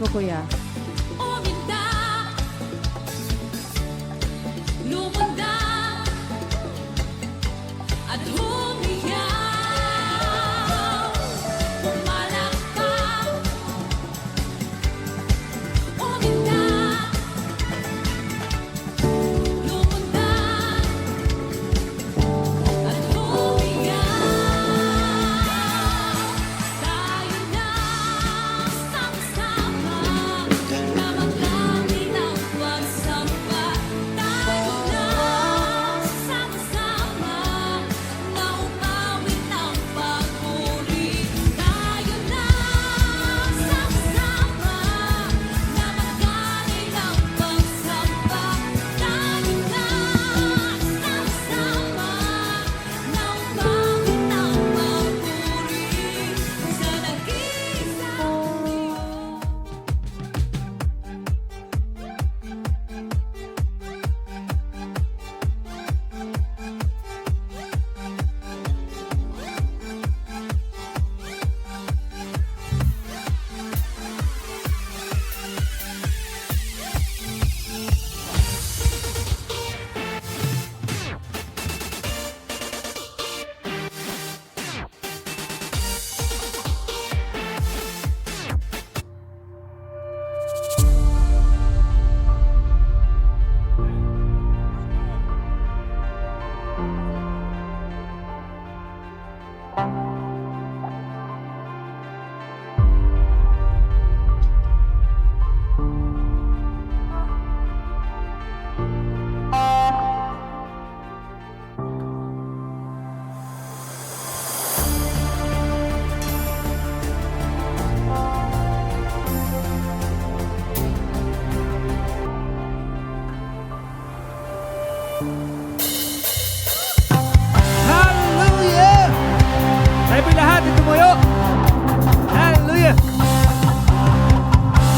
mo, kuya. Umindak, lumundak, at humiyaw. Pumalakpak, umindak, lumundak, at humiyaw. Tayo na sama-sama na maglangin ng pagsamba. Tayo na sama-sama na umawit ng papuri. Tayo na sama-sama na maglangin ng pagsamba. Tayo na sama-sama na umawit ng papuri sa nag-iisang Diyos. Hallelujah! Tayo po'y lahat, tumuyo. Hallelujah!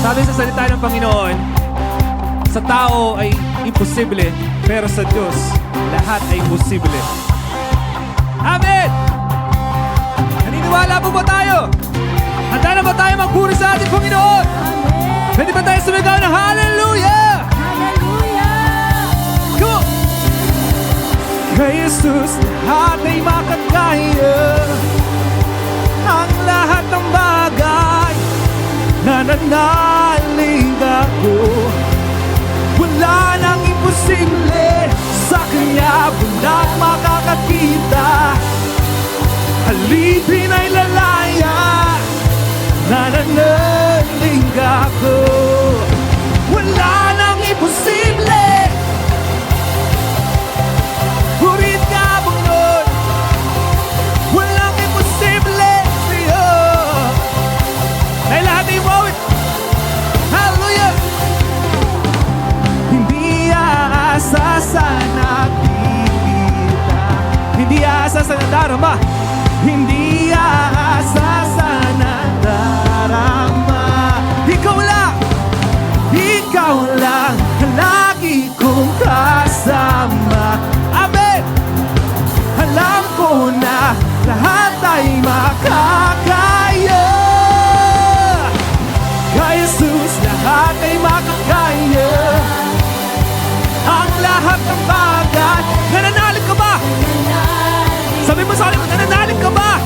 Sabi sa salita ng Panginoon, sa tao ay imposible, pero sa Diyos, lahat ay posible. Amen! Naniniwala po ba tayo? Handa na ba tayo magpuri sa ating Panginoon? Pwede ba tayo sumigaw ng Hallelujah? Go! Kay Jesus, lahat ay makakaya. Ang lahat ng bagay, nananalig ako. Wala nang imposible, sa Kanya walang makakakita. Alipin ay lalaya, nananalig ako. Wala nang imposible. Purit ka, Panginoon. Walang imposible sa'yo. Dahil lahat ay umawit. Hallelujah! Hindi aasa sa nakikita, hindi aasa sa nadarama, hindi aasa sa nadarama. Ikaw lang, lagi kong kasama. Amen! Alam ko na lahat ay makakaya. Kay Jesus, lahat ay makakaya. Ang lahat ng bagay. Nananalig ka ba? Sabi mo sa akin, nananalig ka ba?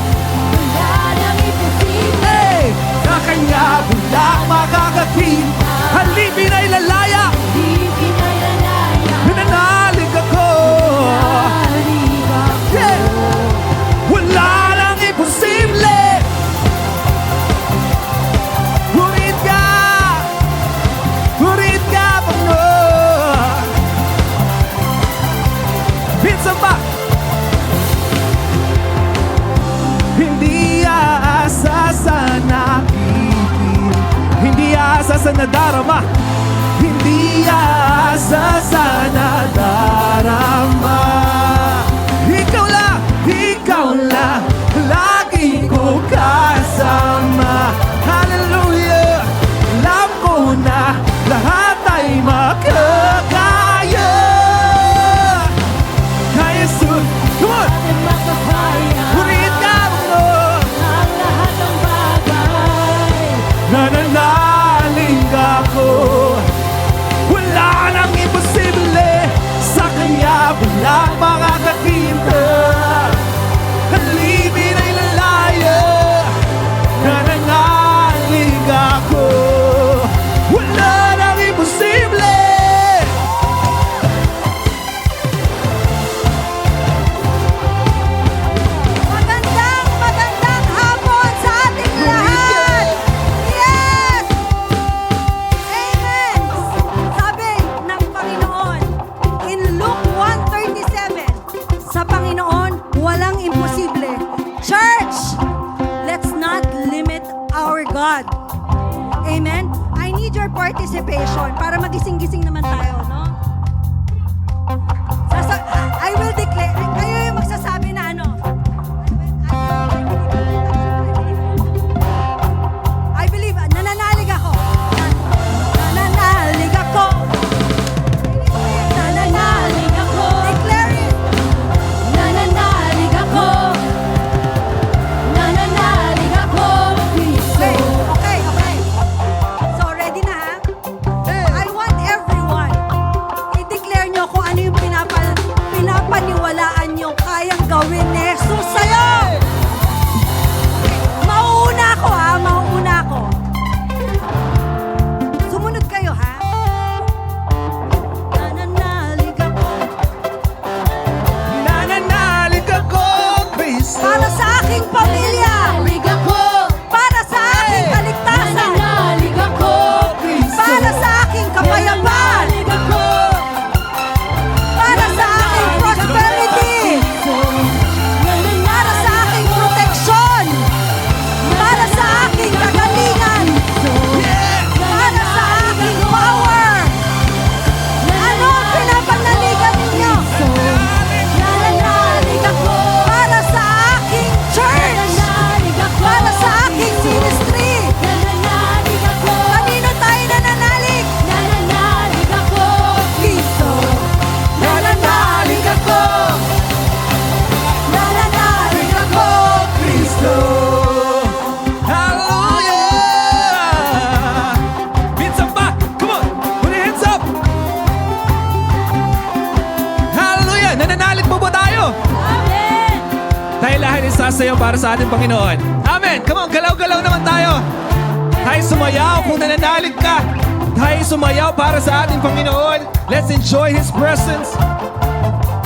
Hey! Sa Kanya wala makakakita. Halipin ay lalaya. Nananalig ako. Yeah! Wala lang imposible. Purit ka, Panginoon. Minsan ba? Hindi aasa sa nakikita, hindi aasa sa nadarama, hindi aasa sa nadarama. Ikaw lang, lagi ko kasama. Hallelujah! Alam ko na lahat ay makakaya. Kay Jesus, come on! Purit ka, Panginoon. Nananalig walang makakakita. Halipin ay lalaya, nananalig ako. Wala nang imposible. Magandang hapon sa ating lahat! Yes! Amen! Sabi ng Panginoon, in Luke 1:37, sa Panginoon, walang imposible. Church, let's not limit our God. Amen? I need your participation para magising-gising naman tayo, no? I will declare, kayo yung magsasabi na ano, I believe, nananalig ako. Nananalig ako. Nananalig ako. Declare it. Nananalig ako. Nananalig ako. Okay, okay, okay. So, ready na ha? I want everyone, i-declare nyo kung ano yung pinapaniwalaan nyo kayang gawin ni Jesus sa'yo. Okay, mauuna ako ha, mauuna ako. Sumunod kayo ha. Nananalig ako Nananalig ako, Kristo. para sa aking pamilya, Nananalig ako. para sa aking kaligtasan, Nananalig ako. para sa aking kapayapaan, Nananalig ako. para sa aking prosperity, para sa aking proteksyon, para sa aking kagalingan, para sa aking power. Ano ang pinapanaligan ninyo? Nananalig ako. Para sa aking church, Nananalig ako. para sa aking ministry. Nananalig ako. Kanino tayo nananalig? Nananalig ako. Kristo. Nananalig ako, Nananalig ako. Kristo. Hallelujah! Minsan pa, come on, put your hands up. Hallelujah! Nananalig po ba tayo? Amen. Dahil lahat ay sasayaw para sa ating Panginoon. Amen! Come on, galaw-galaw naman tayo. Tayo sumayaw kung nananalig ka. Tayo sumayaw para sa ating Panginoon. Let's enjoy His presence.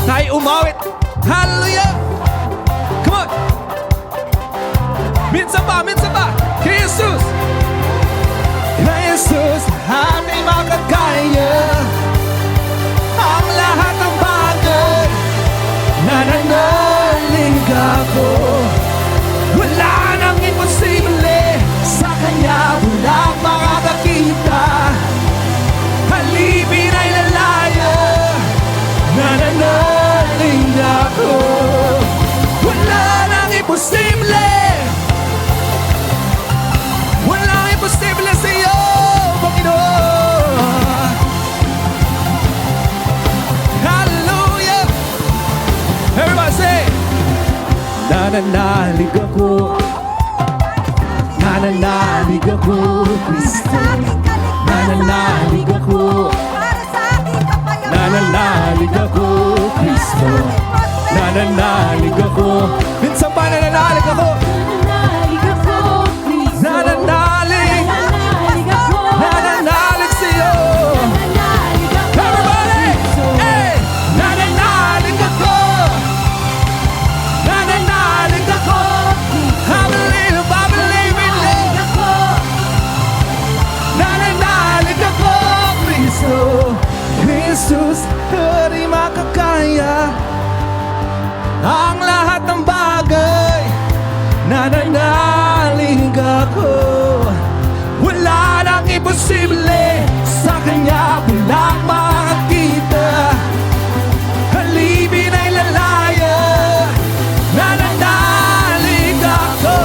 Tayo umawit. Hallelujah! Come on! Minsan pa, minsan pa. Kay Jesus! Kay Jesus, aming makakaya ang lahat ng bagay. Nananalig ako. Wala nang imposible. Sa Kanya walang makakakita. Halipin ay lalaya. Nananalig ako. Wala nang imposible. Walang imposible sa iyo, Panginoon. Hallelujah! Everybody say, nananalig ako. Nananalig ako, Kristo. Para sa aking kaligtasan, Nananalig ako. para sa aking kapayapaan, Nananalig ako, Kristo. Nananalig ako. Minsan pa nananalig ako. Nananalig ako. Kristo. Nananalig. Nananalig ako. Nananalig sa iyo. Nananalig ako. Everybody! Hey! Nananalig ako. Nananalig ako. I believe in love. Nananalig ako, Kristo. Jesus, di makakaya ang lahat ng bagay. Nananalig ako. Wala nang imposible. Sa Kanya walang makakita. Halipin ay lalaya. Nananalig ako.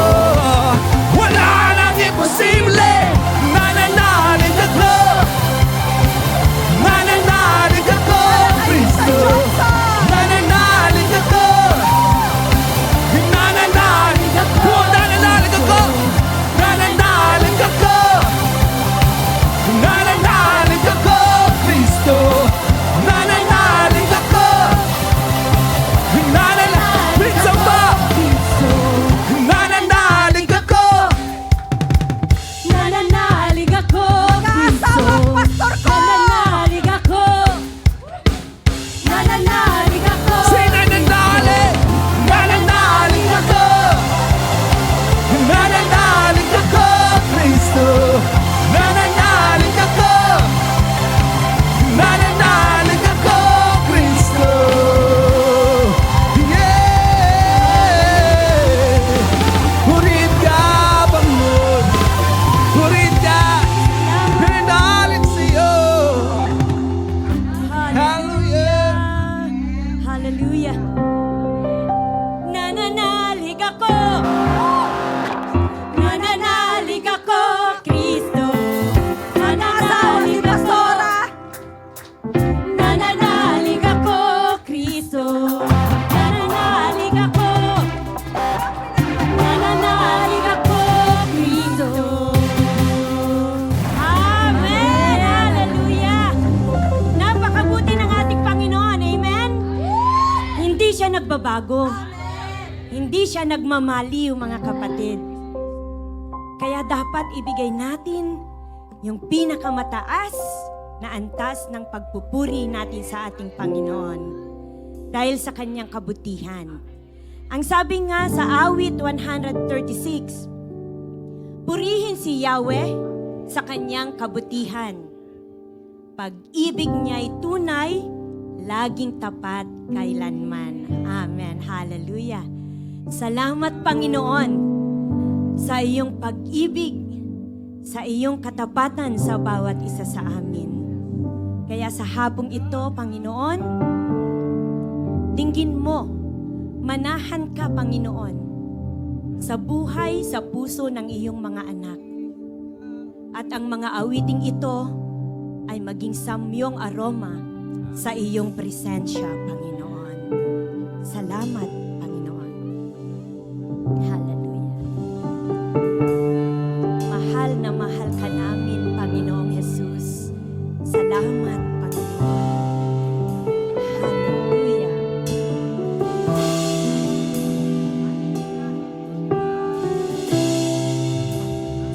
Wala nang imposible. Nananalig ako. Nananalig ako, Kristo. Nananalig ako. Nananalig ako. Nananalig ako. Nananalig ako. nagbabago. Hindi siya nagmamaliw, mga kapatid. Kaya dapat ibigay natin yung pinakamataas na antas ng pagpupuri natin sa ating Panginoon dahil sa kanyang kabutihan. Ang sabi nga sa awit 136, purihin si Yahweh sa kanyang kabutihan. Pag-ibig niya'y tunay, laging tapat kailanman. Amen. Hallelujah. Salamat, Panginoon, sa iyong pag-ibig, sa iyong katapatan sa bawat isa sa amin. Kaya sa hapong ito, Panginoon, dinggin mo, manahan ka, Panginoon, sa buhay, sa puso ng iyong mga anak. At ang mga awiting ito ay maging samyong aroma sa iyong presensya, Panginoon. Salamat, Panginoon. Hallelujah. Mahal na mahal ka namin, Panginoong Jesus. Salamat, Panginoon. Hallelujah.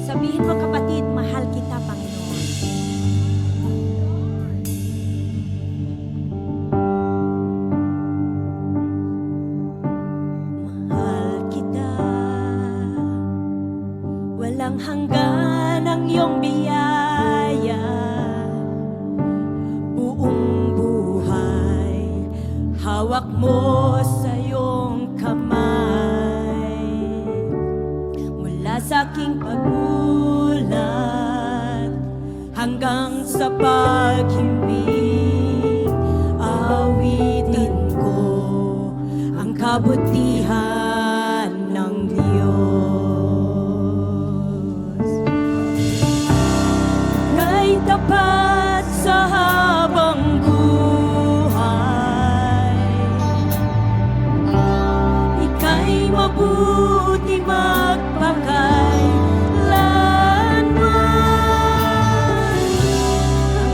Sabihin mo, kapatid, mahal kita, Panginoon. Mahal kita. Walang hanggan ang iyong biyaya. Buong buhay, hawak mo sa iyong kamay. Mula sa aking pagmulat hanggang sa paghimbing, awitin ko ang kabutihan ng Diyos. Kay tapat sa habang buhay, ika'y mabuti magpakailanman.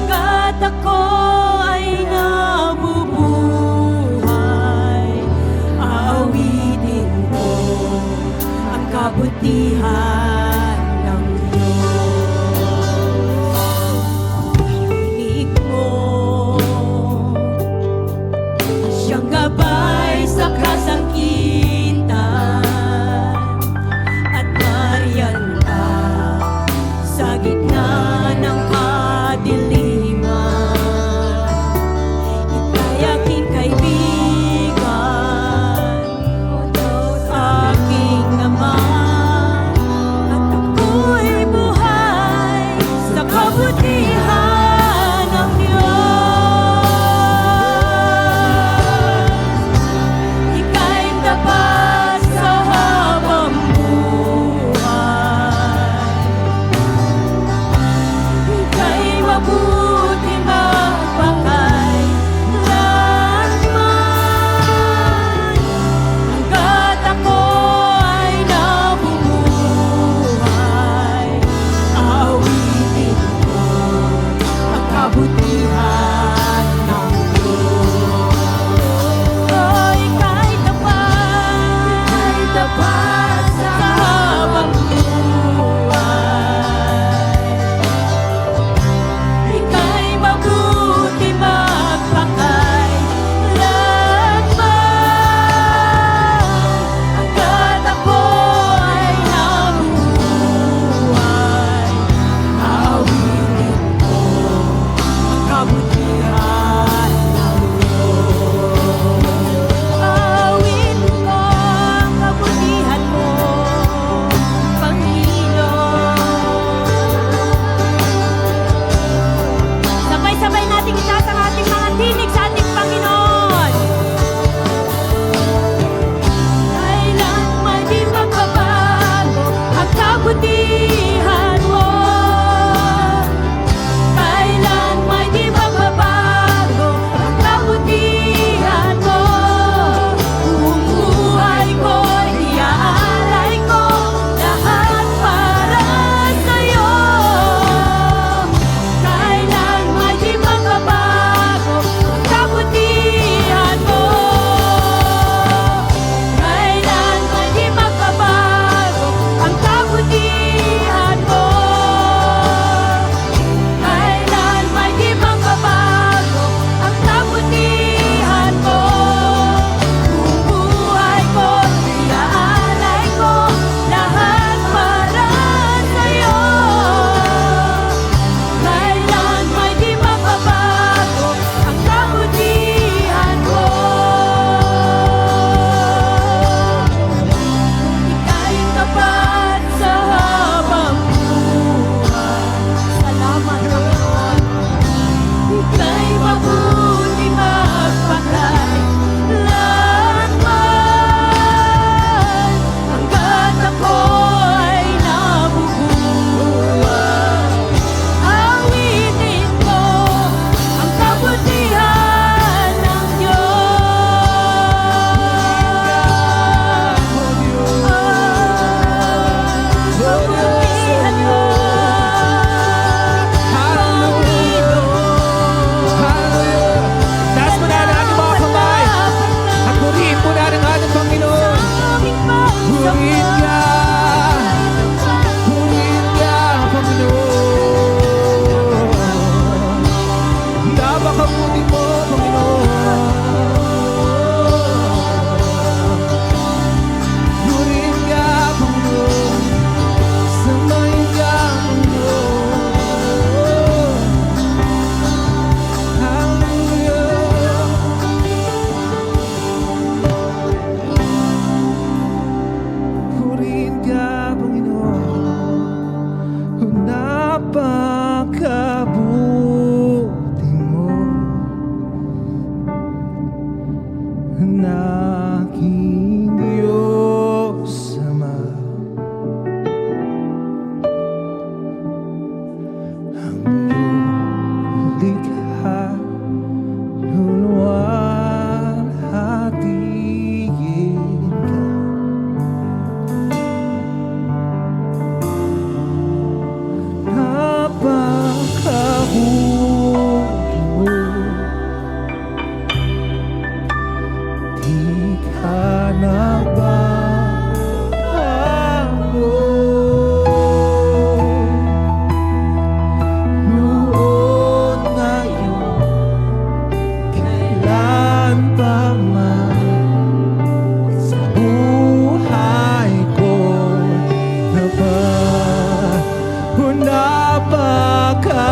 Hanggat ako ay nabubuhay, aawitin ko ang kabutihan ng Diyos.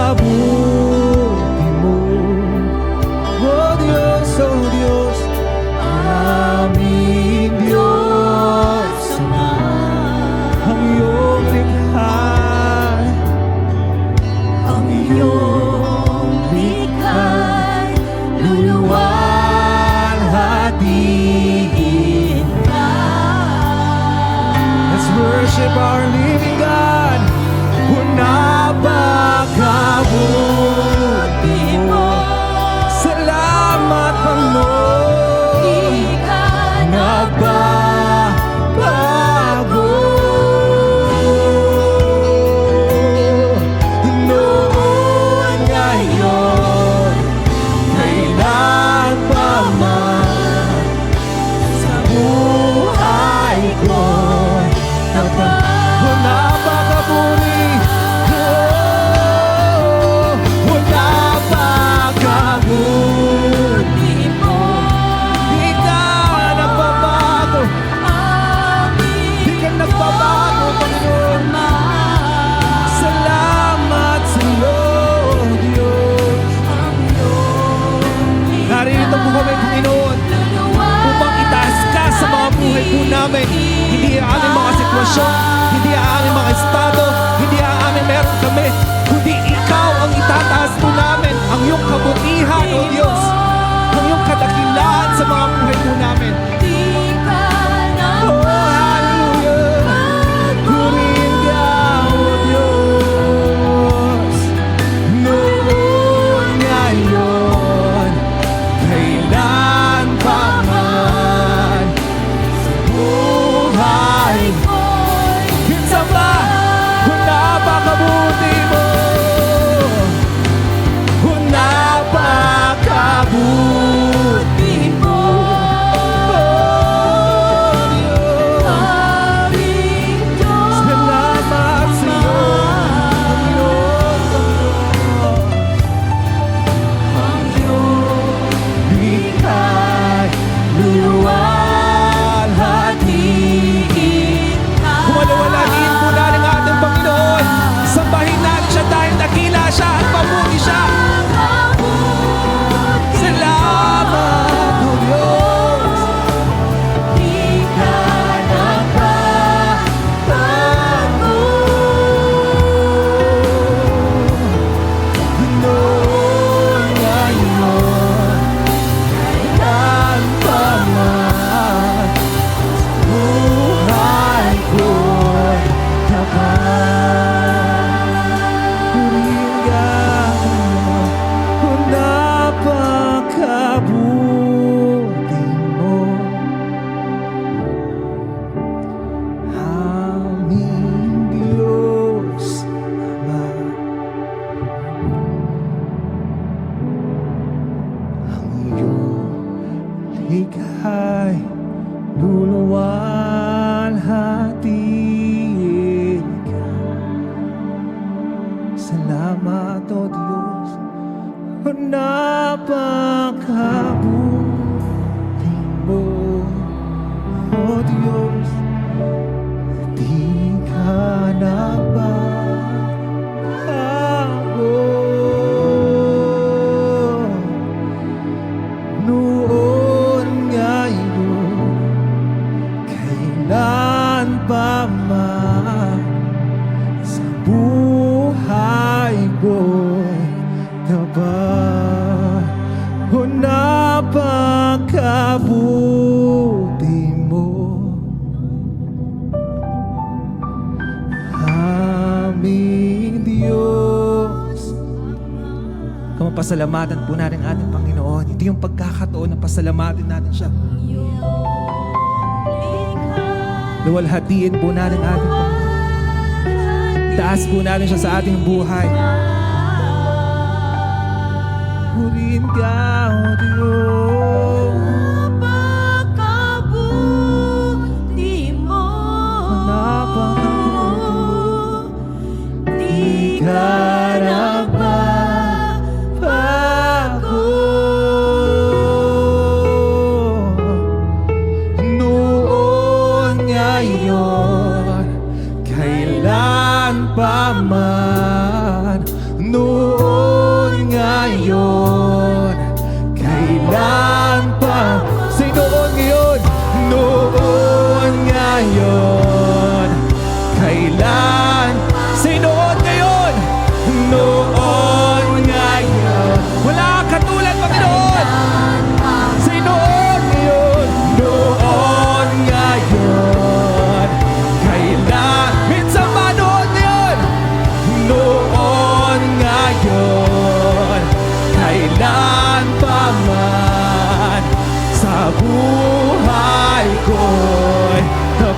napakabuti mo. Oh Diyos, aming Diyos Ama, ang iyong likha, ang iyong likha'y luluwalhatiin ka. Let's worship our living God. Napakabuti mo. Salamat, Panginoon. Di ka Nagbabago. Noon, ngayon, kailan pa man sa buhay ko. Napakabuti. Napakabuti mo. Di ka nagbabago. Di ka nagbabago, Panginoon. Salamat sa iyo, Diyos. Narito po kami, Panginoon, upang itaas ka sa mga buhay po namin. Hindi ang aming mga sitwasyon, hindi ang aming mga estado, hindi ang aming meron kami, kundi ikaw ang itataas po namin, ang iyong kabutihan, O Diyos, ang iyong kadakilaan sa mga buhay po namin. Di ka Oh, hallelujah. Purihin ka, O Diyos. Noon, ngayon, kailan pa man sa buhay ko. Minsan ba, kung napakabuti mo, kung napakabuti mo. Oh, Diyos. Salamat sa iyo, Panginoon. Ang iyong likha't luluwalhatiin ka. Kumalawalaan po natin ang ating Panginoon. Sambahin natin siya dahil dakila siya at mabuti siya. Salamat, O Diyos. Di ka nagbabago. Noon, ngayon, kailan pa man sa buhay ko'y tapat. Purihin ka, kung napakabuti mo. Aming Diyos Ama, ang iyong likha'y luluwalhatiin ka. Salamat, O Diyos, napakabuti mo, O Diyos. Di ka nagbabago. Noon, ngayon, kailan pa man sa buhay ko'y tapat. O napakabuti mo, aming Diyos. Kamapasalamatan po natin ang ating Panginoon. Ito yung pagkakataon na pasalamatin natin siya. Luwalhatiin po natin ang ating Panginoon. Taas po natin siya sa ating buhay. Purihin ka, O Diyos. Napakabuti mo. Napakabuti. Di ka nagbabago. Noon, ngayon, kailan pa man. Noon,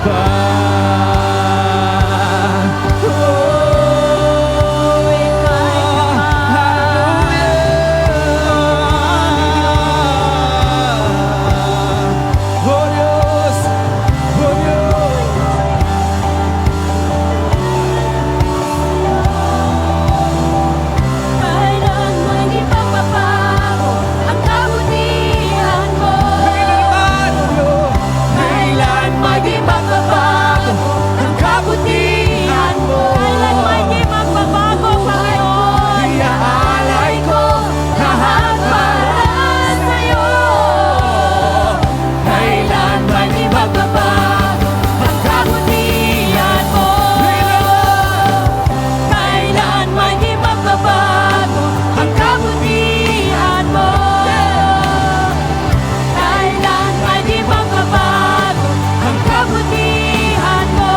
ka. Kailanman di magbabago ang kabutihan mo. Kailanman di magbabago ang kabutihan mo. Kailanman di magbabago, Panginoon. Iaalay ko lahat para sa'yo. Kailanman di magbabago ang kabutihan mo. Kailanman di magbabago ang kabutihan mo. Kailanman di magbabago ang kabutihan mo.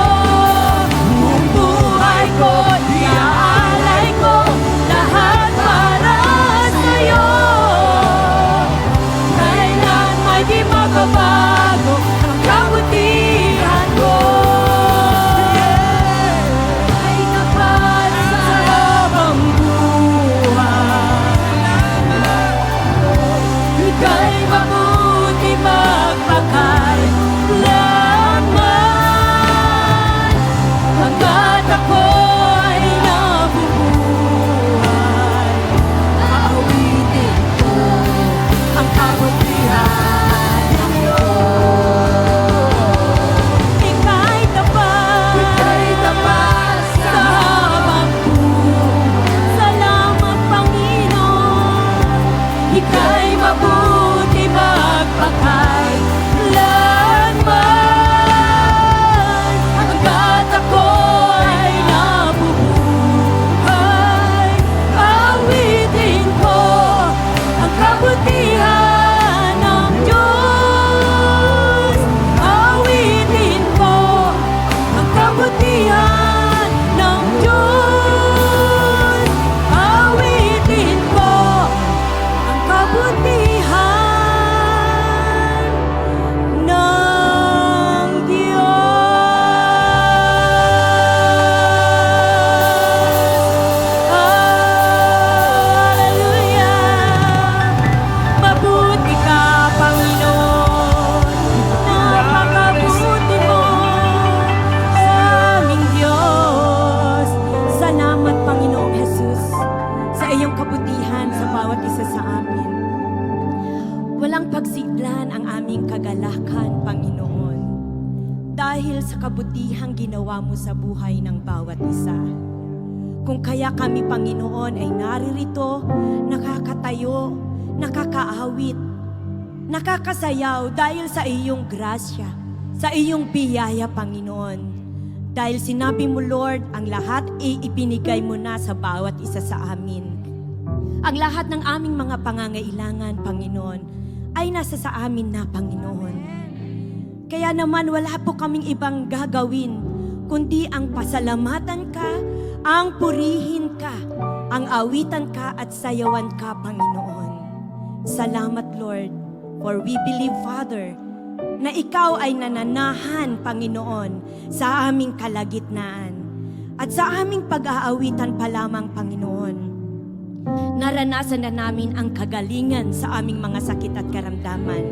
Buong buhay ko, iaalay ko lahat para sa'yo. Kailanman di magbabago ang kabutihan mo. Ay tapat sa habang buhay. Ika'y mabuti magpakailanman. Hanggat ako'y nabubuhay, aawitin ko ang kabutihan ng Diyos. Ika'y tapat sa habang buhay. Salamat, Panginoon. Ika'y mabuti magpakailanman. Hanggat ako'y nabubuhay, awitin ko ang kabutihan ng Diyos. Awitin ko ang kabutihan ng Diyos. Awitin ko ang kabutihan ng Diyos. Hallelujah! Mabuti ka, Panginoon. Napakabuti mo sa aming Diyos. Salamat, Panginoong Jesus, sa iyong kabutihan sa bawat isa sa amin. Walang pagsiglan ang aming kagalakan, Panginoon, dahil sa kabutihang ginawa mo sa buhay ng bawat isa. Kung kaya kami, Panginoon, ay naririto, nakakatayo, nakakaawit, nakakasayaw dahil sa iyong grasya, sa iyong biyaya, Panginoon. Dahil sinabi mo, Lord, ang lahat ay ibinigay mo na sa bawat isa sa amin. Ang lahat ng aming mga pangangailangan, Panginoon, ay nasa sa amin na, Panginoon. Kaya naman wala po kaming ibang gagawin, kundi ang pasalamatan ka, ang purihin ka, ang awitan ka at sayawan ka, Panginoon. Salamat, Lord, for we believe, Father, na ikaw ay nananahan, Panginoon, sa aming kalagitnaan at sa aming pag-aawitan pa lamang, Panginoon. Naranasan na namin ang kagalingan sa aming mga sakit at karamdaman.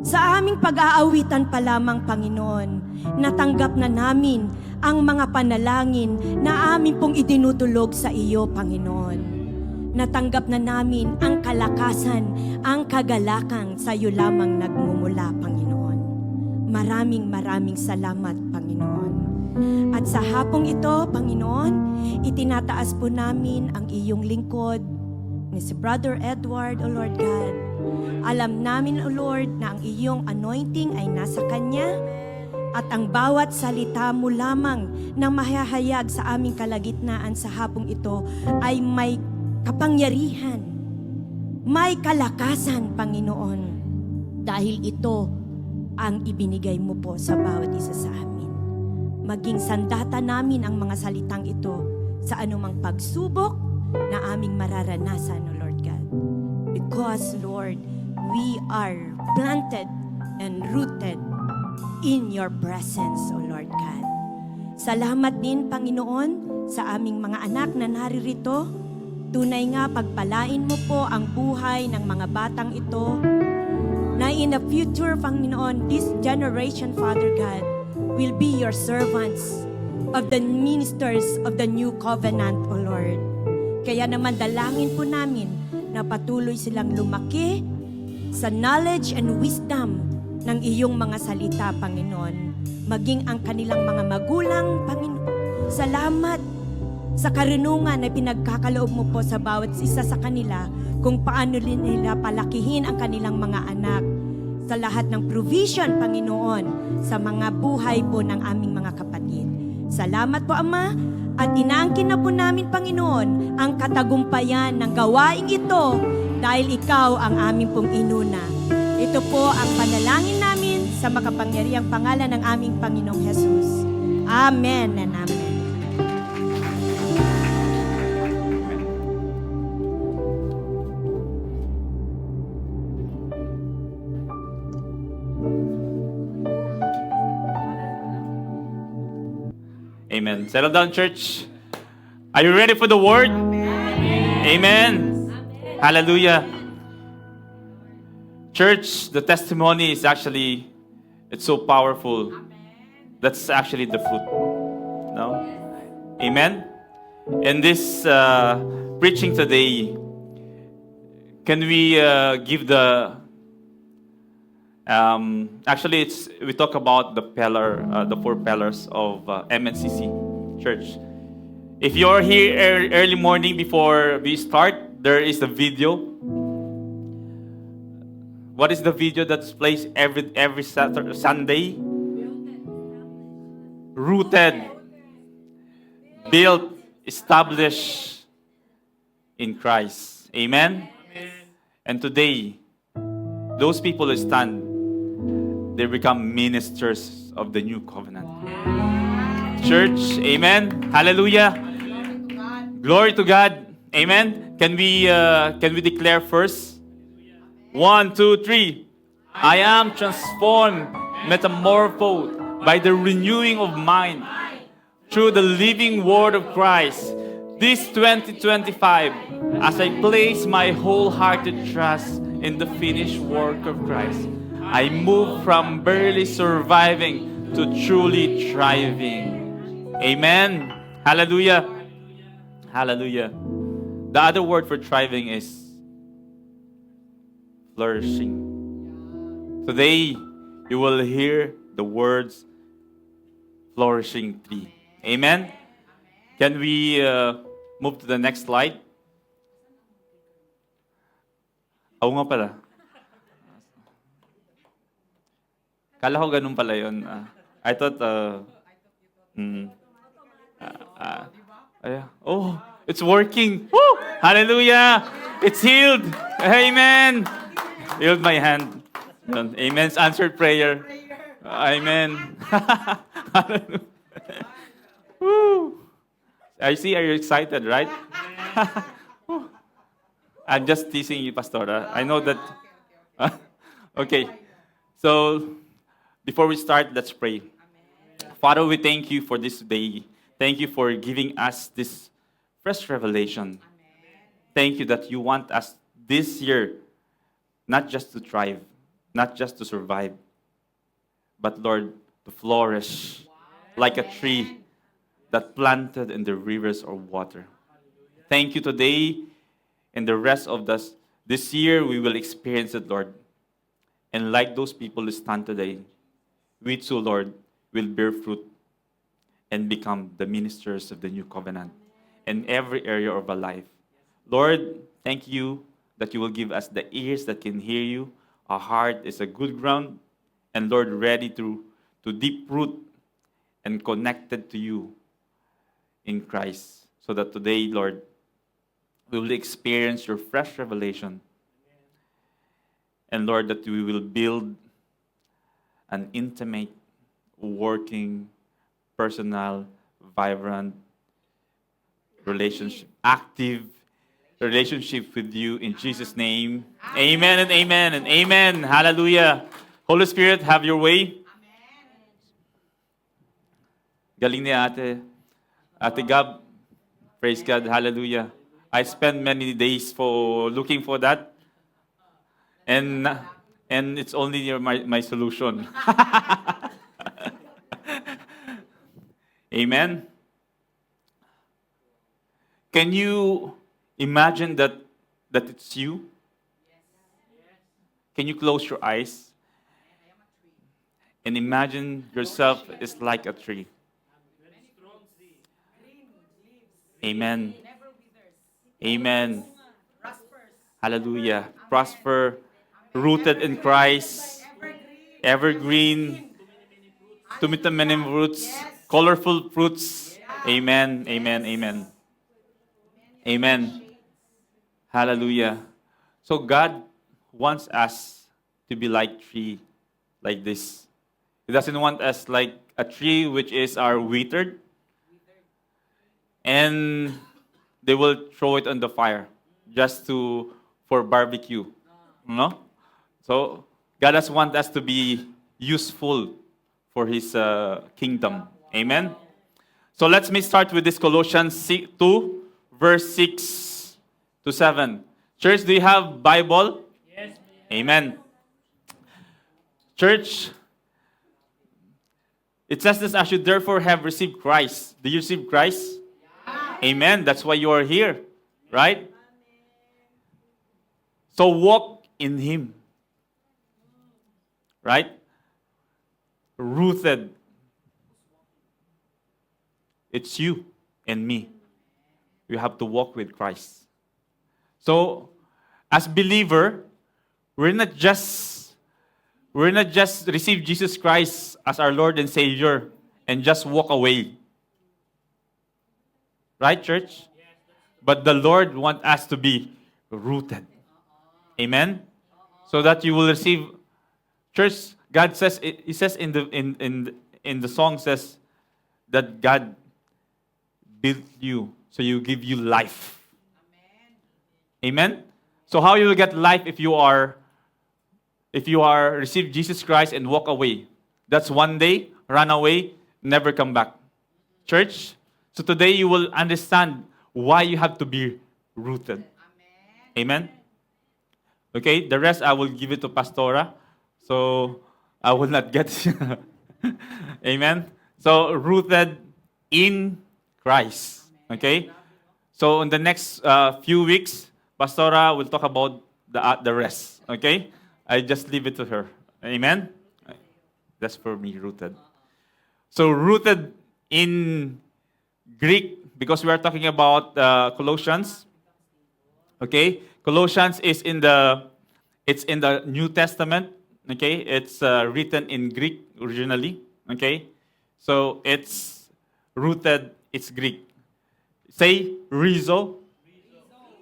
Sa aming pag-aawitan pa lamang, Panginoon, natanggap na namin ang mga panalangin na amin pong itinutulog sa iyo, Panginoon. Natanggap na namin ang kalakasan, ang kagalakang sa iyo lamang nagmumula, Panginoon. Maraming salamat, Panginoon. At sa hapong ito, Panginoon, itinataas po namin ang iyong lingkod ni si Brother Edward, O Lord God. Alam namin, O Lord, na ang iyong anointing ay nasa kanya at ang bawat salita mo lamang na mahahayag sa aming kalagitnaan sa hapong ito ay may kapangyarihan, may kalakasan, Panginoon, dahil ito ang ibinigay mo po sa bawat isa sa amin. Maging sandata namin ang mga salitang ito sa anumang pagsubok na aming mararanasan, O Lord God. Because, Lord, we are planted and rooted in your presence, O Lord God. Salamat din, Panginoon, sa aming mga anak na naririto. Tunay nga, pagpalain mo po ang buhay ng mga batang ito, na in the future, Panginoon, this generation, Father God, will be your servants of the ministers of the new covenant, O Lord. Kaya naman dalangin po namin na patuloy silang lumaki sa knowledge and wisdom ng iyong mga salita, Panginoon. Maging ang kanilang mga magulang, Panginoon. Salamat sa karunungan na pinagkakaloob mo po sa bawat isa sa kanila kung paano nila palakihin ang kanilang mga anak sa lahat ng provision, Panginoon, sa mga buhay po ng aming mga kapatid. Salamat po, Ama, at inaangkin na po namin, Panginoon, ang katagumpayan ng gawaing ito dahil ikaw ang aming pong inuna. Ito po ang panalangin namin sa makapangyarihang pangalan ng aming Panginoong Jesus. Amen and amen. Amen. Settle down, church. Are you ready for the word? Amen. Hallelujah. Church, the testimony is actually, it's so powerful. That's actually the fruit. No? Amen. In this preaching today, can we give the actually, we talk about the four pillars of MNCC Church. If you're here early morning before we start, there is a video. What is the video that plays every Saturday, Sunday? Rooted, built, established in Christ. Amen. And today, those people who stand, they become ministers of the new covenant. Church, amen. Hallelujah. Glory to God. Amen. Can we declare first? 1, 2, 3. I am transformed, metamorphosed by the renewing of mind through the living word of Christ. This 2025, as I place my wholehearted trust in the finished work of Christ, I move from barely surviving to truly thriving. Amen. Hallelujah. Hallelujah. The other word for thriving is flourishing. Today, you will hear the words flourishing tree. Amen. Can we move to the next slide? Oo nga pala. Kala ko ganun pala yun. I thought, oh, it's working. Woo! Hallelujah! It's healed. Amen. Healed my hand. Amen. It's answered prayer. Amen. Hallelujah. Woo! I see, are you excited, right? I'm just teasing you, Pastor. I know that. Okay. So, before we start, let's pray. Father, we thank you for this day. Thank you for giving us this fresh revelation. Thank you that you want us this year not just to thrive, not just to survive, but, Lord, to flourish like a tree that planted in the rivers of water. Thank you today and the rest of this year we will experience it, Lord. And like those people who stand today, we too, Lord, will bear fruit and become the ministers of the new covenant in every area of our life. Lord, thank you that you will give us the ears that can hear you. Our heart is a good ground, and Lord, ready to deep root and connected to you in Christ. So that today, Lord, we will experience your fresh revelation. And Lord, that we will build an intimate, working, personal, vibrant relationship, active relationship with you in Jesus' name. Amen and amen and amen. Hallelujah. Holy Spirit, have your way. Galing ni Ate. Ate Gab, praise God, hallelujah. I spent many days for looking for that. And it's only my solution. Amen. Can you imagine that it's you? Can you close your eyes and imagine yourself is like a tree? Amen. Amen. Hallelujah. Prosper, rooted in Christ, evergreen, many roots, colorful fruits. Amen. Amen. Amen. Amen. Hallelujah. So God wants us to be like tree, like this. He doesn't want us like a tree which is our withered, and they will throw it on the fire just for barbecue. No? So God does want us to be useful for His kingdom. Amen. So let me start with this Colossians 2, verse 6 to 7. Church, do you have Bible? Yes. Amen. Church, it says this, I should therefore have received Christ. Do you receive Christ? Yeah. Amen. That's why you are here, right? So walk in Him. Right? Rooted. It's you and me. We have to walk with Christ. So, as believer, we're not just receive Jesus Christ as our Lord and Savior and just walk away. Right, church? But the Lord wants us to be rooted. Amen? So that you will receive. Church, God says, He says in the song says that God built you, so you give you life. Amen? So how you will get life if you are receive Jesus Christ and walk away? That's one day, run away, never come back. Church, so today you will understand why you have to be rooted. Amen? Okay, the rest I will give it to Pastora. So I will not get Amen? So rooted in Christ. Okay? So in the next few weeks, Pastora will talk about the rest. Okay? I just leave it to her. Amen? That's for me, rooted. So rooted in Greek, because we are talking about Colossians. Okay? Colossians is in the New Testament. Okay? It's written in Greek originally. Okay? So it's rooted, it's Greek. Say rizo,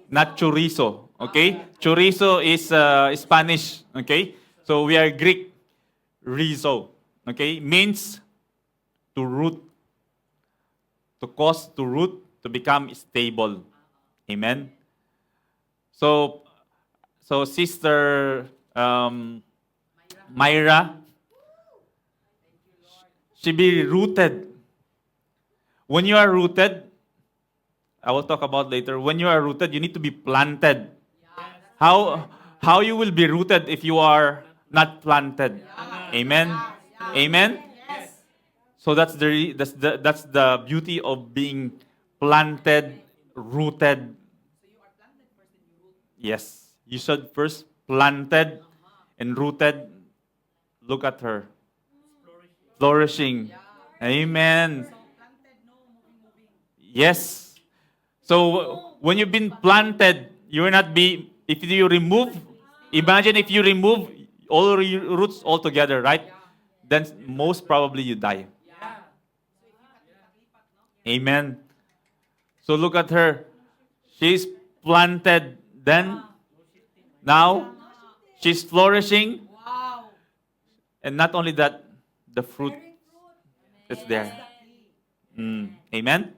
not chorizo. Okay? Chorizo is Spanish. Okay? So we are Greek. Rizo. Okay? Means to root. To cause to root, to become stable. Amen? So Sister Myra, she be rooted. When you are rooted, I will talk about later. When you are rooted, you need to be planted. How you will be rooted if you are not planted? Amen. Amen. So that's the beauty of being planted, rooted. Yes, you should first planted and rooted. Look at her, flourishing. Amen. Yes. So when you've been planted, you will not be. If you remove, imagine if you remove all your roots altogether, right? Then most probably you die. Amen. So look at her. She's planted then. Now, she's flourishing. And not only that, the fruit is there. Amen?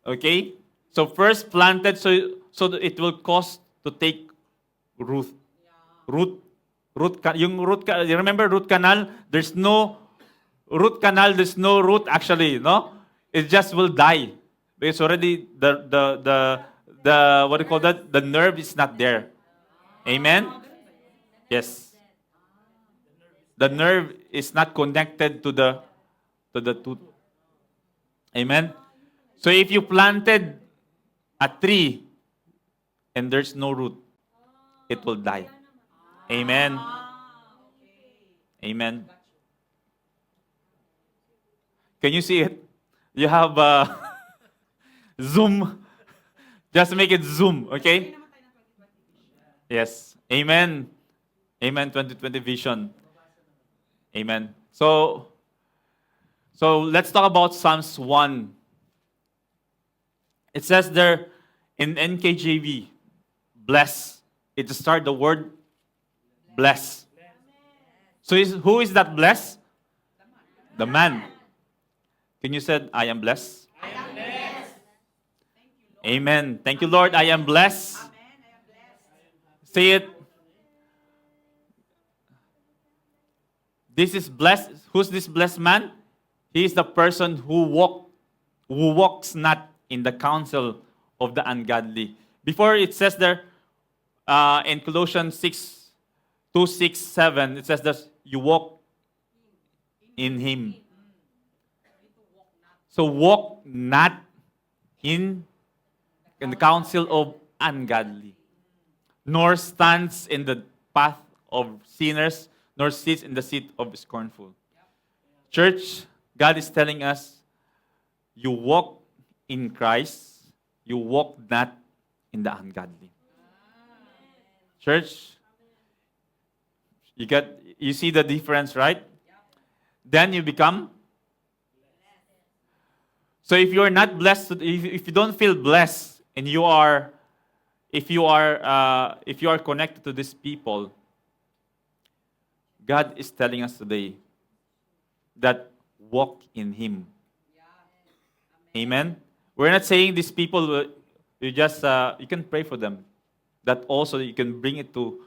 Okay? So first planted so that it will cause to take root. You remember root canal? There's no root canal, there's no root actually, no? It just will die. Because already the what do you call that? The nerve is not there. Amen? Yes. The nerve is not connected to the tooth. Amen? So if you planted a tree and there's no root, it will die. Amen? Amen? Can you see it? You have zoom. Just make it zoom, okay? Yes. Amen. Amen. 2020 vision. Amen. So let's talk about Psalms 1. It says there in NKJV, bless. It start the word bless. So who is that bless? The man. Can you say, I am blessed? I am blessed. Amen. Thank you, Lord. I am blessed. Amen. I am blessed. Say it. This is blessed. Who's this blessed man? He is the person who walks not in the counsel of the ungodly. Before it says there in Colossians 2, 6, 7, it says that you walk in him. So walk not in the counsel of ungodly, nor stands in the path of sinners, nor sits in the seat of scornful. Church, God is telling us, you walk in Christ, you walk not in the ungodly. Church, you see the difference, right? Then you become. So if you are not blessed, if you don't feel blessed, and if you are connected to these people, God is telling us today that walk in Him. Amen. We're not saying these people you can pray for them, that also you can bring it to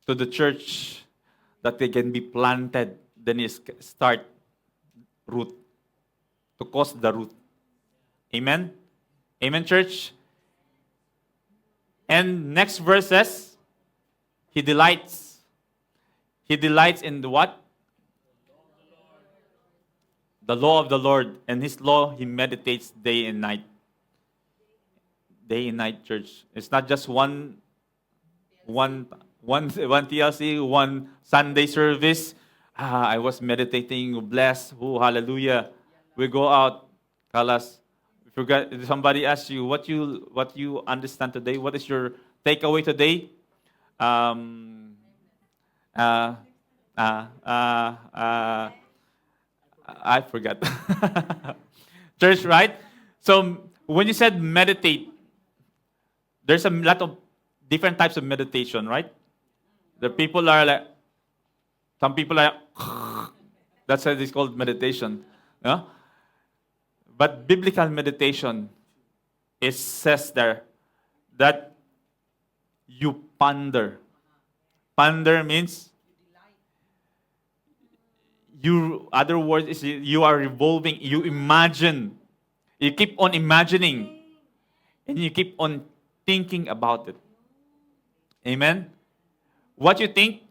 the church, that they can be planted. Then you start root. To cause the root. Amen? Amen, church? And next verse says, He delights. He delights in the what? The law of the Lord. And His law, He meditates day and night. Day and night, church. It's not just one TLC, one Sunday service. I was meditating, blessed, hallelujah. We go out, tell us. If somebody asks you what you understand today, what is your takeaway today? I forgot. Church, right? So when you said meditate, there's a lot of different types of meditation, right? The people are like, some people are, that's why it's called meditation. Yeah? But biblical meditation, it says there that you ponder. Ponder means other words is you are revolving, you imagine. You keep on imagining and you keep on thinking about it. Amen? What you think,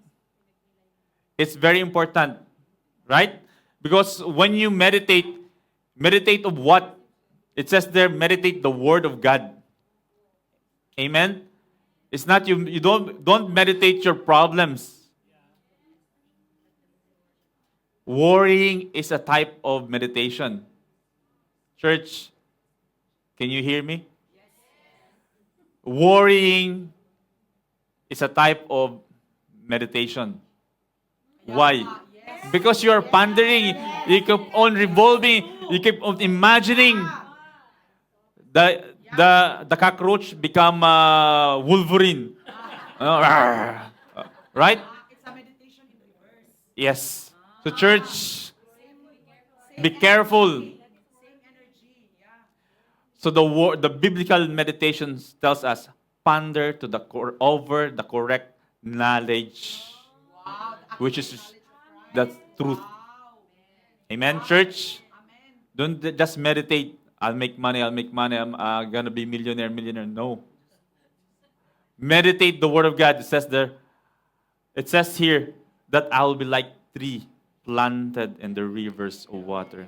it's very important, right? Because when you meditate of what? It says there, meditate the Word of God. Amen? It's not you don't meditate your problems. Worrying is a type of meditation. Church, can you hear me? Worrying is a type of meditation. Why? Because you are pondering, you keep on revolving, you keep on imagining. The cockroach become Wolverine. Right? It's a meditation in reverse. Yes. So church, be careful. So the biblical meditations tells us, ponder to over the correct knowledge, which is the truth. Amen, church? Don't just meditate. I'll make money. I'm gonna be millionaire. No. Meditate the word of God. It says there. It says here that I will be like tree planted in the rivers of water.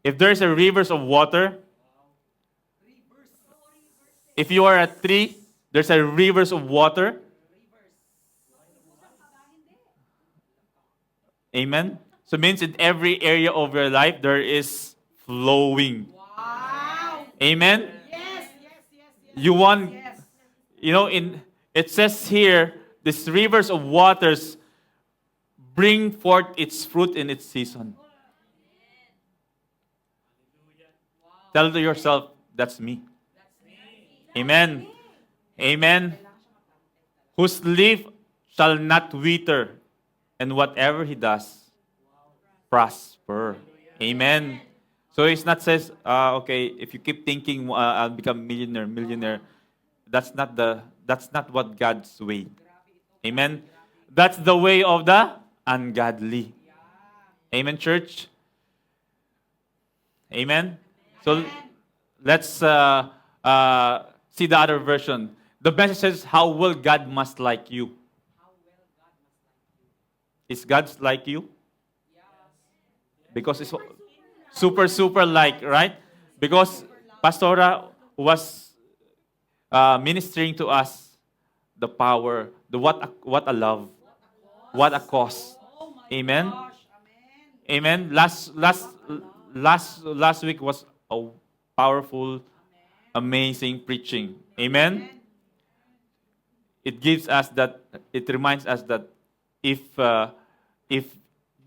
If there is a rivers of water, if you are a tree, there's a rivers of water. Amen. So it means in every area of your life there is flowing. Amen. You want, it says here, these rivers of waters bring forth its fruit in its season. Tell to yourself, that's me. Amen. Amen. Whose leaf shall not wither, and whatever he does, prosper. Amen. So it's not says, okay, if you keep thinking I'll become millionaire. That's not what God's way. Amen. That's the way of the ungodly. Amen, church. Amen. So let's see the other version. The message says, how well God must like you. Is God like you? Because it's super like, right? Because Pastora was ministering to us the power, the what a love, what a cost. Amen. Amen. Last week was a powerful, amazing preaching. Amen. It gives us that. It reminds us that if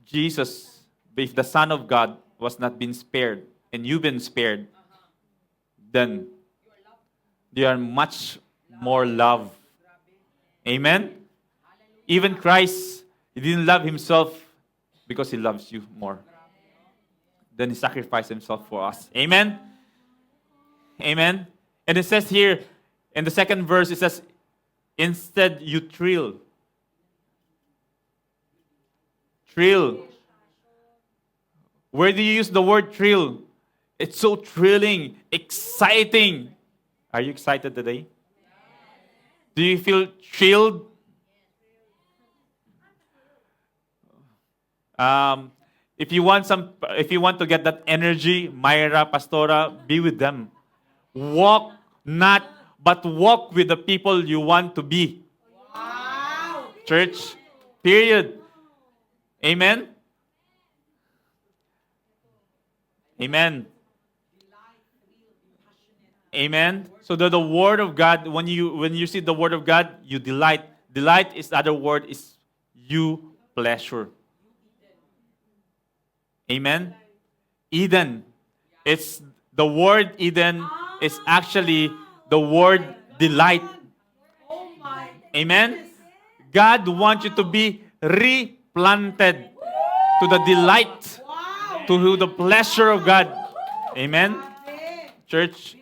Jesus, if the Son of God was not been spared and you've been spared, then they are much more love. Amen. Even Christ, he didn't love himself because he loves you more. Then he sacrificed himself for us. Amen. Amen. And it says here in the second verse, it says, instead you thrill. Thrill. Where do you use the word thrill? It's so thrilling, exciting. Are you excited today? Do you feel thrilled? If you want to get that energy, Myra, Pastora, be with them. Walk with the people you want to be. Wow. Church, period. Amen. Amen. Amen. So the word of God, when you see the word of God, you delight. Delight is the other word is you pleasure. Amen. Eden. It's the word Eden is actually the word delight. Amen. God wants you to be replanted to the delight, to the pleasure of God. Amen. Church,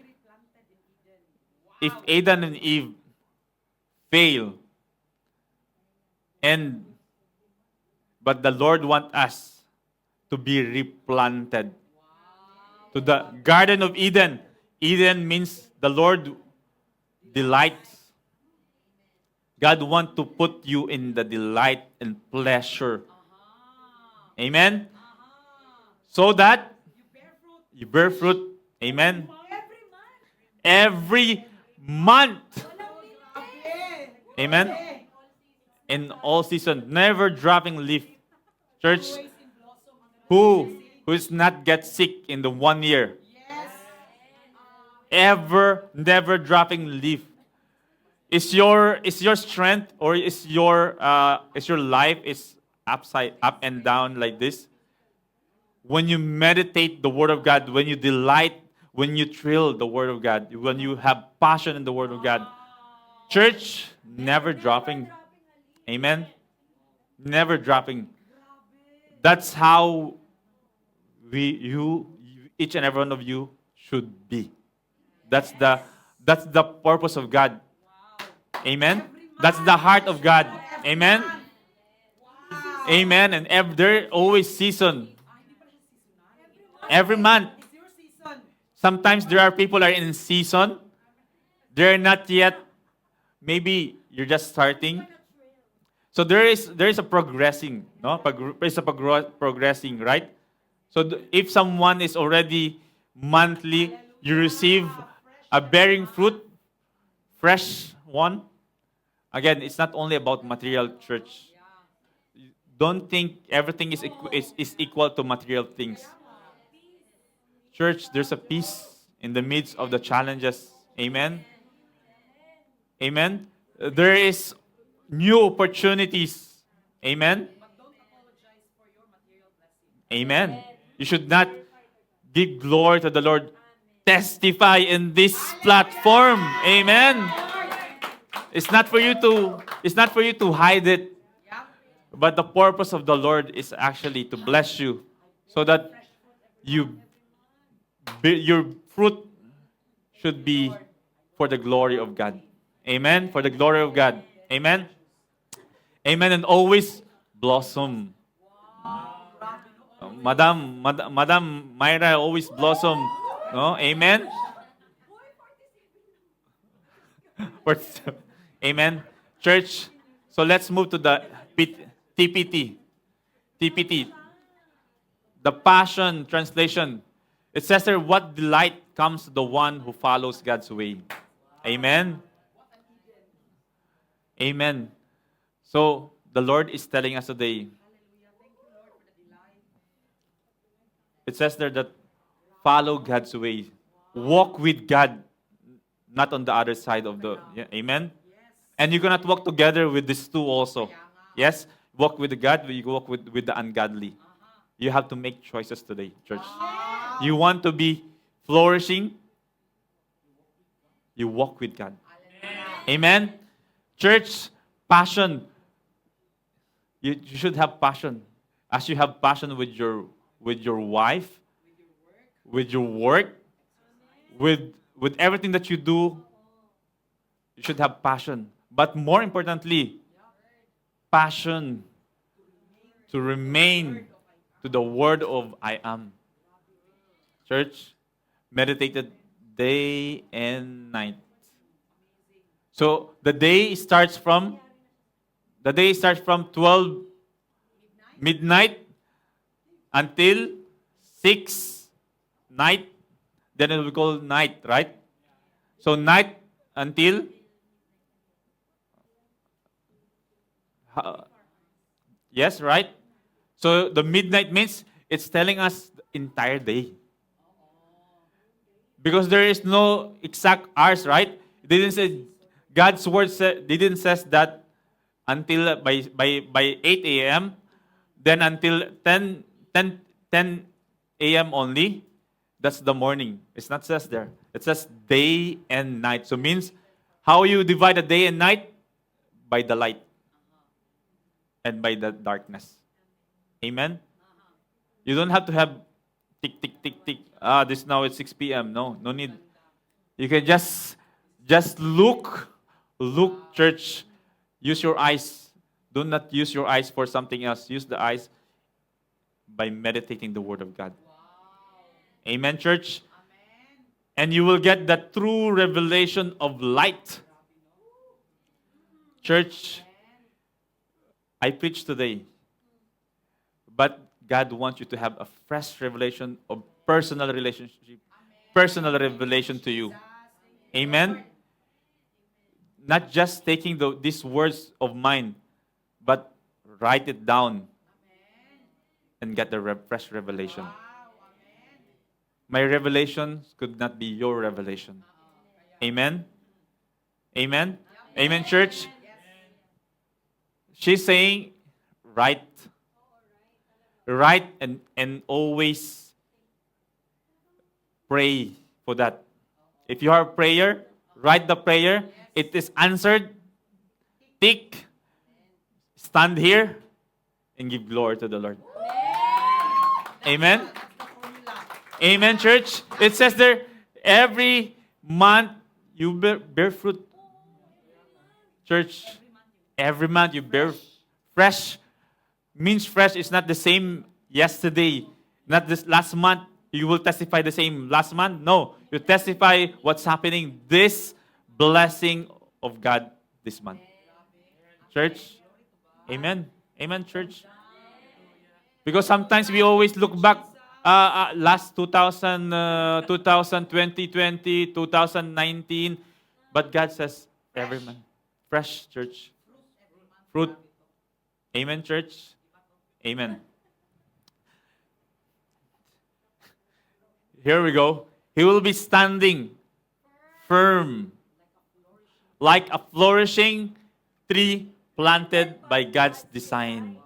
if Adam and Eve fail, but the Lord wants us to be replanted to the Garden of Eden. Eden means the Lord delights. God wants to put you in the delight and pleasure. Amen. So that you bear fruit. Amen. Every month. Amen. In all season, never dropping leaf. Church, who is not get sick in the 1 year? Never dropping leaf. Is your strength or is your life is up and down like this? When you meditate the word of God, when you delight, when you thrill the word of God, when you have passion in the word of God, church, never dropping. Amen. Never dropping. That's how each and every one of you should be. That's the purpose of God. Amen. That's the heart of God. Amen. Amen. And there always season. Every month. Sometimes there are people are in season. They're not yet. Maybe you're just starting. So there is a progressing, no? There's a progressing, right? So if someone is already monthly, you receive a bearing fruit, fresh one. Again, it's not only about material, church. Don't think everything is equal to material things. Church, there's a peace in the midst of the challenges. Amen? Amen? There is new opportunities. Amen? Amen. You should not give glory to the Lord. Testify in this platform. Amen. It's not for you to hide it. But the purpose of the Lord is actually to bless you so that your fruit should be for the glory of God. Amen. For the glory of God. Amen. Amen. And always blossom. Madam Myra always blossom. No? Amen. Amen. Church, so let's move to the TPT. TPT. The Passion Translation. It says there, what delight comes to the one who follows God's way. Amen. Amen. So, the Lord is telling us today, it says there that follow God's way. Walk with God, not on the other side of the... Yeah, amen? And you cannot walk together with these two also. Yes? Walk with God, you walk with the ungodly. You have to make choices today, church. You want to be flourishing, you walk with God. Amen? Church, passion. You should have passion. As you have passion with your wife, with your work, with everything that you do, you should have passion. But more importantly, passion to remain to the word of I am. Church, meditated day and night. So the day starts from 12 midnight until 6 night. Then it will be called night, right? So night until yes, right? So the midnight means it's telling us the entire day. Because there is no exact hours, right? It didn't say, God's word didn't says that until by 8 a.m., then until 10 a.m. only. That's the morning. It's not says there. It says day and night. So means how you divide the day and night? By the light and by the darkness. Amen? You don't have to have tick, tick, tick, tick. This now it's 6 p.m. No need. You can just look, church. Use your eyes. Do not use your eyes for something else. Use the eyes by meditating the word of God. Amen, church? Amen. And you will get the true revelation of light. Church, I preach today, but God wants you to have a fresh revelation of personal relationship, personal revelation to you. Amen? Not just taking these words of mine, but write it down and get the fresh revelation. My revelations could not be your revelation. Amen? Amen? Amen, church? She's saying, write and always pray for that. If you have prayer, write the prayer. It is answered. Tick. Stand here and give glory to the Lord. Amen? Amen, church? It says there, every month you bear fruit. Church, every month you bear fresh. Means fresh is not the same yesterday, not this last month. You will testify the same last month. No, you testify what's happening this blessing of God this month. Church, amen. Amen, church. Because sometimes we always look back last 2020, 2019, but God says every month, fresh, church, fruit. Amen, church. Amen. Here we go. He will be standing firm like a flourishing tree planted by God's design.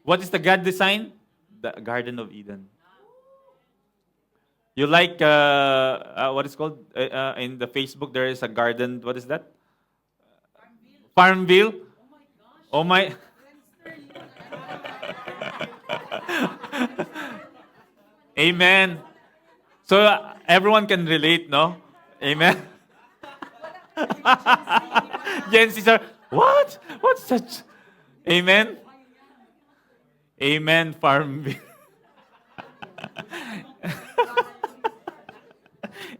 What is the God design? The Garden of Eden. You like, what is called, in the Facebook, there is a garden, what is that? Farmville. Oh my. Amen. So everyone can relate, no? Amen. Gen Zs are, what? What's such? Amen. Amen, Farmville.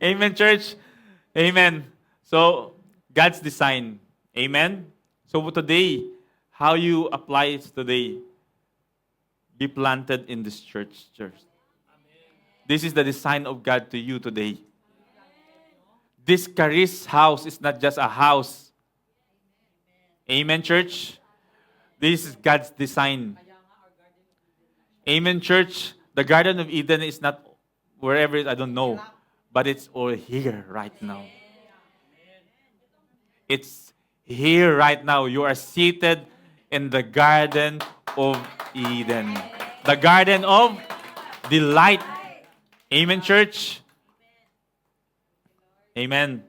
Amen, church. Amen. So, God's design. Amen. So today, how you apply it today, be planted in this church. This is the design of God to you today. This Charis house is not just a house. Amen, church. This is God's design. Amen, church. The Garden of Eden is not wherever, I don't know, but it's all here right now. It's here right now. You are seated in the Garden of Eden. The Garden of Delight. Amen, church. Amen.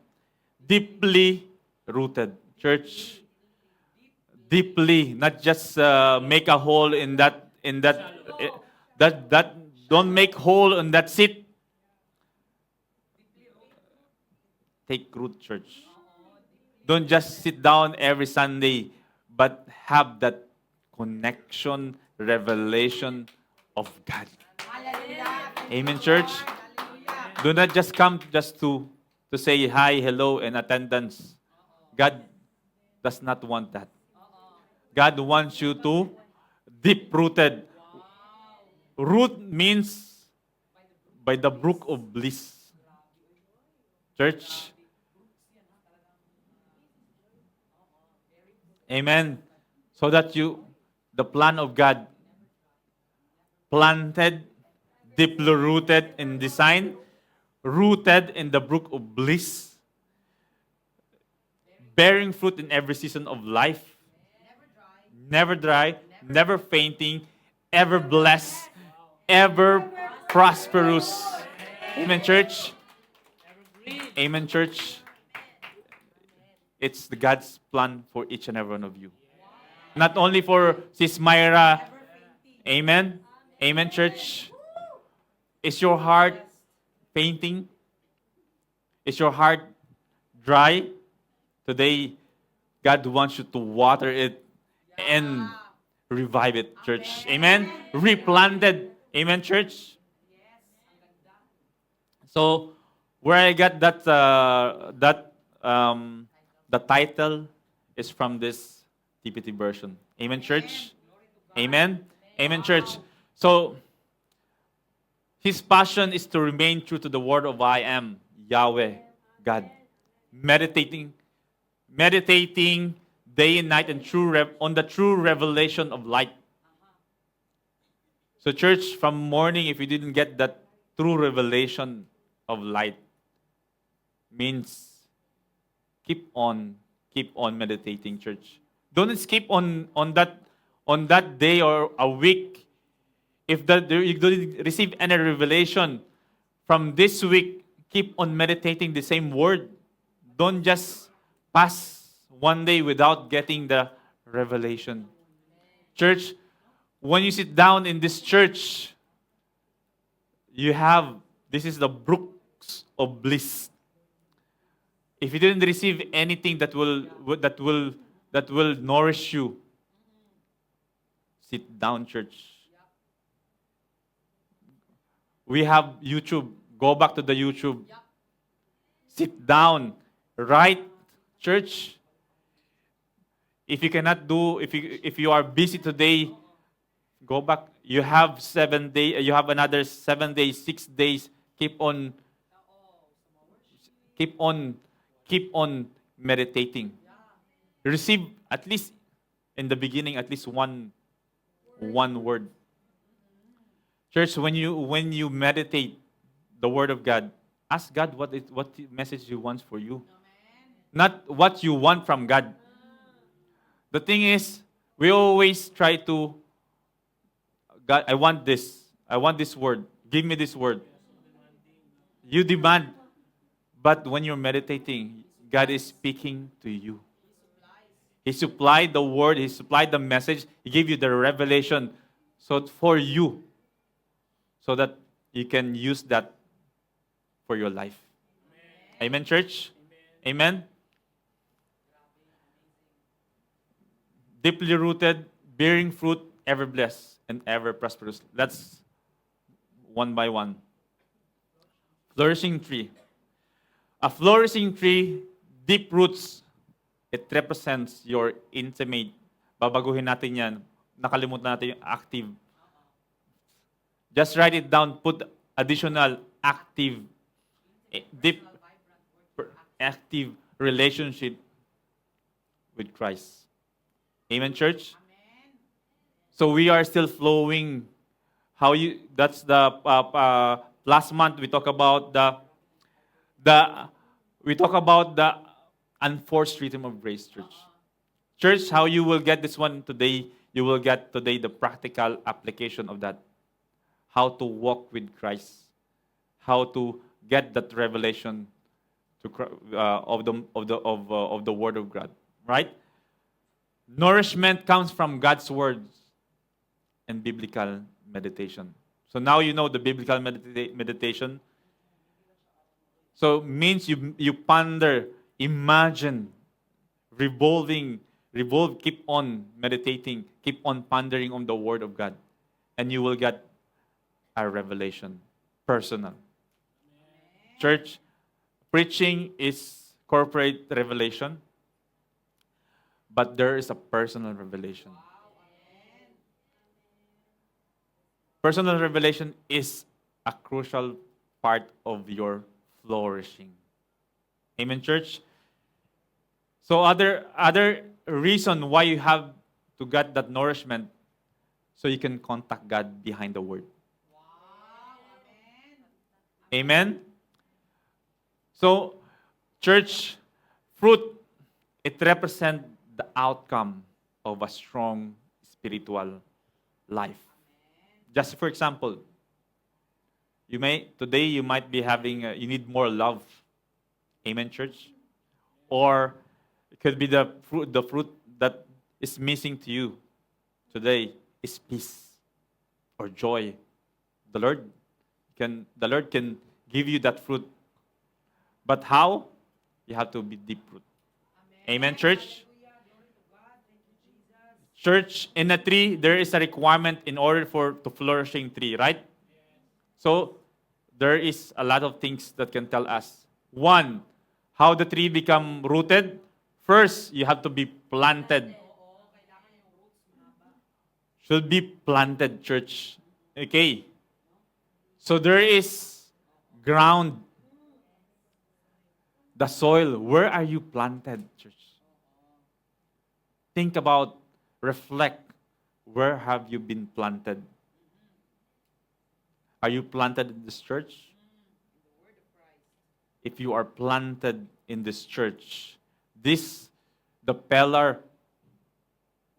Deeply rooted. Church. Deeply. Not just make a hole in that don't make hole in that seat. Take root, church. Don't just sit down every Sunday, but have that connection, revelation of God. Amen, church. Do not just come just to say hi, hello, and attendance. God does not want that. God wants you to deep-rooted. Root means by the brook of bliss. Church. Amen. So that the plan of God, planted, deeply rooted in design, rooted in the brook of bliss, bearing fruit in every season of life, never dry, never fainting, ever blessed, ever prosperous. Amen, church. Amen, church. It's the God's plan for each and every one of you. Not only for Sis Myra. Amen. Amen, church. Is your heart fainting? Is your heart dry? Today, God wants you to water it and revive it, church. Amen. Replanted. Amen, church. So, where I got the title is from this TPT version. Amen, church. Amen. Amen, church. So, his passion is to remain true to the word of I am, Yahweh, God. Meditating day and night and on the true revelation of light. So church, from morning, if you didn't get that true revelation of light, means keep on meditating, church. Don't skip on that day or a week. If you don't receive any revelation from this week, keep on meditating the same word. Don't just pass one day without getting the revelation. Church, when you sit down in this church, this is the brooks of bliss. If you didn't receive anything that will nourish you, Sit down, church. We have YouTube. Go back to the YouTube. Sit down. Right, church? If you cannot do, if you are busy today, go back. You have 7 days. You have another 7 days, 6 days. Keep on meditating. Receive at least in the beginning at least one word. Church, when you meditate the word of God, ask God what message He wants for you, not what you want from God. The thing is, we always try to, God, I want this word. Give me this word. You demand. But when you're meditating, God is speaking to you. He supplied the word. He supplied the message. He gave you the revelation for you, so that you can use that for your life. Amen, church? Amen? Deeply rooted, bearing fruit, ever blessed, and ever prosperous. That's one by one. Flourishing tree. A flourishing tree, deep roots, it represents your intimate. Babaguhin natin yan. Nakalimutan natin yung active. Just write it down. Put additional active, deep, active relationship with Christ. Amen, church? So we are still flowing. That's the, last month we talked about the unforced rhythm of grace, church. Church, how you will get this one today, you will get today the practical application of that. How to walk with Christ. How to get that revelation of the Word of God. Right? Nourishment comes from God's words and biblical meditation. So now you know the biblical meditation. So means you ponder, imagine, keep on meditating, keep on pondering on the Word of God, and you will get a revelation, personal. Church, preaching is corporate revelation, but there is a personal revelation. Personal revelation is a crucial part of your flourishing. Amen, church? So other reason why you have to get that nourishment, so you can contact God behind the word. Amen? So, church, fruit, it represents the outcome of a strong spiritual life. Just for example, today you might be having, you need more love. Amen, church? Or it could be the fruit that is missing to you today is peace or joy. The Lord can give you that fruit. But how? You have to be deep root. Amen, church? Church, in a tree, there is a requirement in order to flourishing tree, right? So, there is a lot of things that can tell us. One, how the tree become rooted. First, you have to be planted. Should be planted, church. Okay. So there is ground. The soil. Where are you planted, church? Think about, reflect. Where have you been planted? Are you planted in this church? If you are planted in this church, the pillar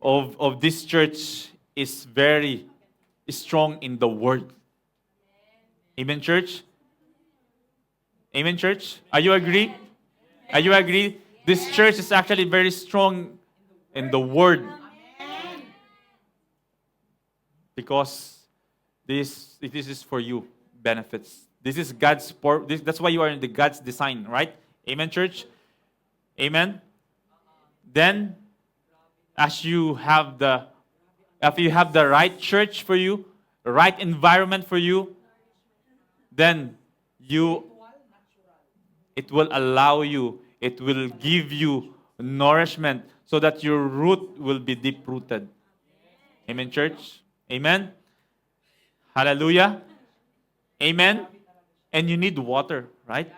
of this church is very strong in the word. Amen, church? Amen, church? Are you agree? Are you agree? This church is actually very strong in the word. Because this is for you, benefits. This is God's sport. That's why you are in the God's design, right? Amen, church? Amen? Then, as if you have the right church for you, the right environment for you, then it will allow you, it will give you nourishment so that your root will be deep-rooted. Amen, church? Amen? Hallelujah? Amen? And you need water, right?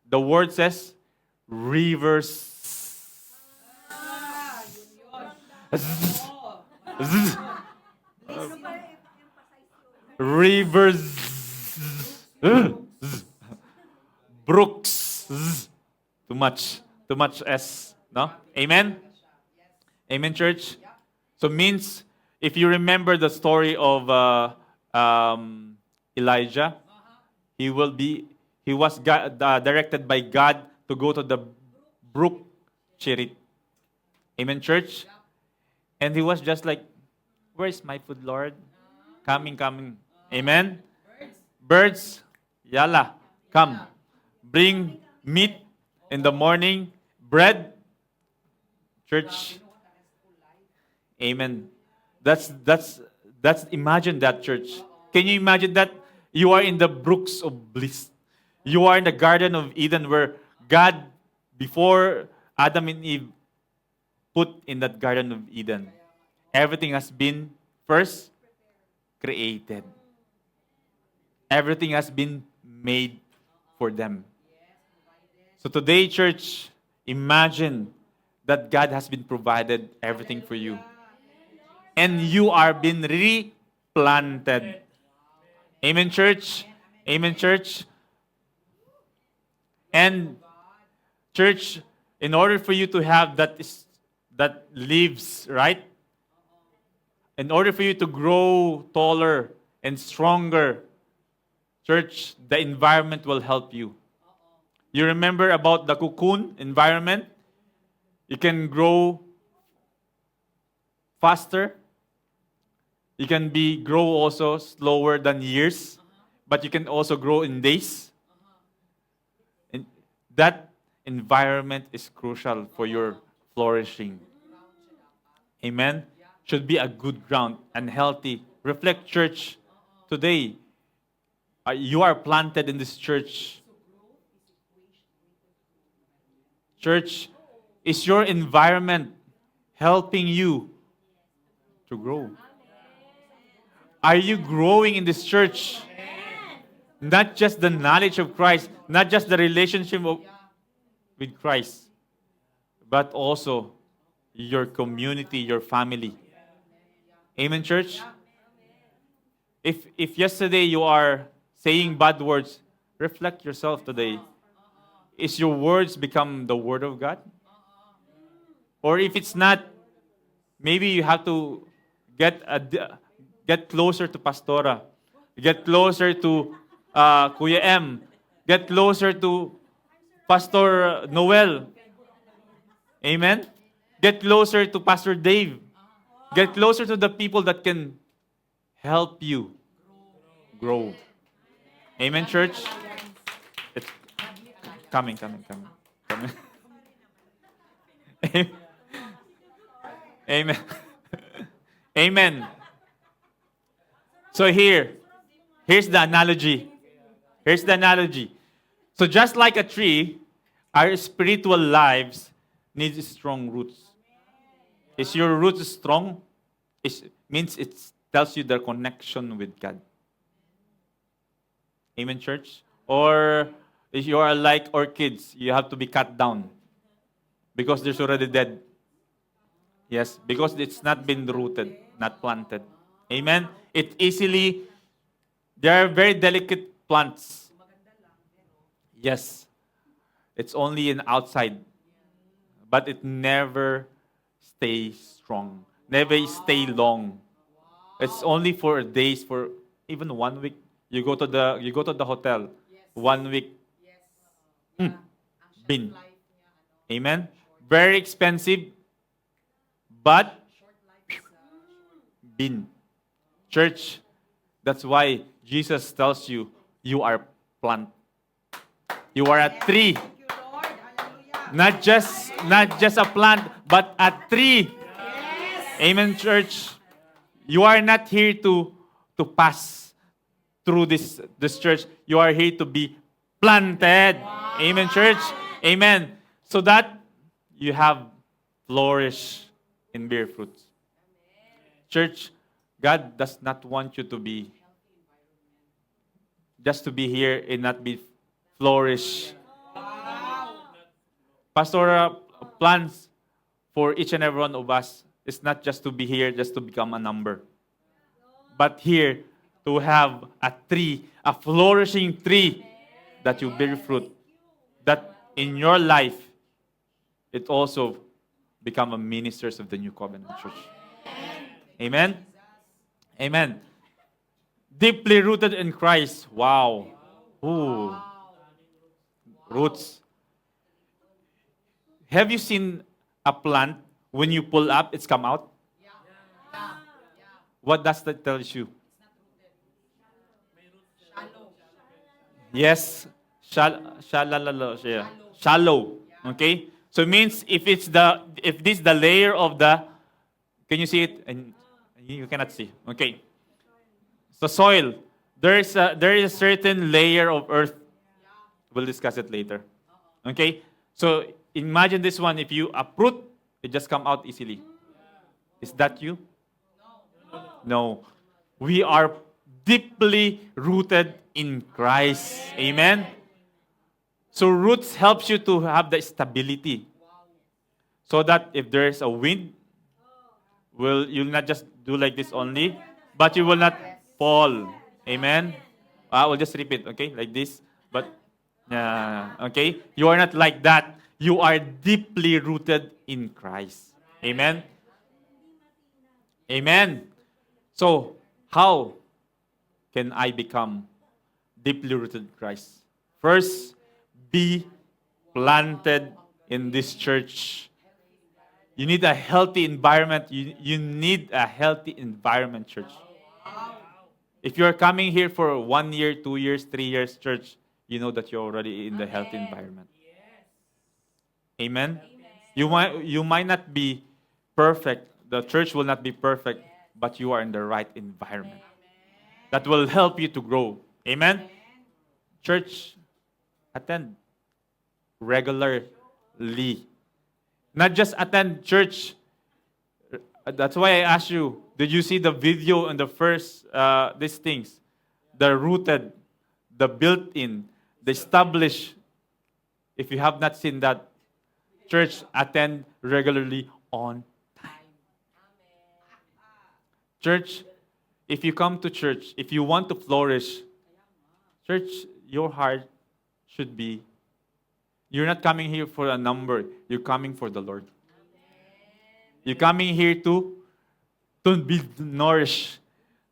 The word says, rivers. Rivers. Brooks. Too much S. No? Amen? Amen, church? So means, if you remember the story of Elijah, he was directed by God to go to the brook Cherit. Amen, church? And he was just like, where is my food, Lord? Coming. Amen? Birds, yalla, come. Bring meat in the morning, bread. Church, amen. That's imagine that, church. Can you imagine that? You are in the brooks of bliss. You are in the Garden of Eden where God, before Adam and Eve put in that Garden of Eden, everything has been first created. Everything has been made for them. So today, church, imagine that God has been provided everything for you. And you are being replanted. Amen, church? Amen, church? And church, in order for you to have that leaves, right? In order for you to grow taller and stronger, church, the environment will help you. You remember about the cocoon environment? You can grow faster. You can grow also slower than years, but you can also grow in days. And that environment is crucial for your flourishing. Amen? Should be a good ground and healthy. Reflect, church, today. You are planted in this church. Church, is your environment helping you to grow? Are you growing in this church? Not just the knowledge of Christ, not just the relationship with Christ, but also your community, your family. Amen, church? If yesterday you are saying bad words, reflect yourself today. Is your words become the word of God? Or if it's not, maybe you have to get closer to Pastora, get closer to Kuya M, get closer to Pastor Noel. Amen? Get closer to Pastor Dave. Get closer to the people that can help you grow. Amen, church? It's coming. Amen. Amen. So here's the analogy. So just like a tree, our spiritual lives need strong roots. Is your roots strong? It means it tells you the connection with God. Amen, church? Or if you are like orchids, you have to be cut down because they're already dead. Yes, because it's not been rooted, not planted. Amen? They are very delicate plants. Yes, it's only in outside, but it never stays strong, never stay long. It's only for days, for even 1 week. You go to the hotel, 1 week. Bin. Amen? Very expensive, but bin. Church, that's why Jesus tells you, you are plant. You are a tree. Not just a plant, but a tree. Amen, church. You are not here to pass through this church. You are here to be planted. Amen, church? Amen. So that you have flourish and bear fruits. Church, God does not want you to be just to be here and not be flourish. Pastoral plans for each and every one of us is not just to be here, just to become a number. But here, to have a tree, a flourishing tree that you bear fruit. That in your life, it also become a ministers of the New Covenant Church. Amen? Amen. Deeply rooted in Christ. Wow. Ooh. Roots. Have you seen a plant, when you pull up, it's come out? What does that tell you? Yes. Shallow. Okay? So it means if this is the layer of the, can you see it? And you cannot see. Okay. So soil. There is a certain layer of earth. We'll discuss it later. Okay? So imagine this one. If you uproot, it just come out easily. Is that you? No. We are deeply rooted in Christ. Amen? So roots helps you to have the stability. So that if there is a wind, you'll not just do like this only, but you will not fall. Amen? I will just repeat, okay? Like this. But, okay? You are not like that. You are deeply rooted in Christ. Amen? Amen. So, how can I become deeply rooted in Christ? First, be planted in this church. You need a healthy environment. You need a healthy environment, church. If you're coming here for 1 year, 2 years, 3 years, church, you know that you're already in the healthy environment. Amen? You might not be perfect. The church will not be perfect, but you are in the right environment. That will help you to grow. Amen? Church, attend regularly. Not just attend church. That's why I asked you, did you see the video in the first, these things? The rooted, the built-in, the established. If you have not seen that, church, attend regularly on time. Church, if you come to church, if you want to flourish, church, your heart should be, you're not coming here for a number, you're coming for the Lord. You're coming here to be nourished.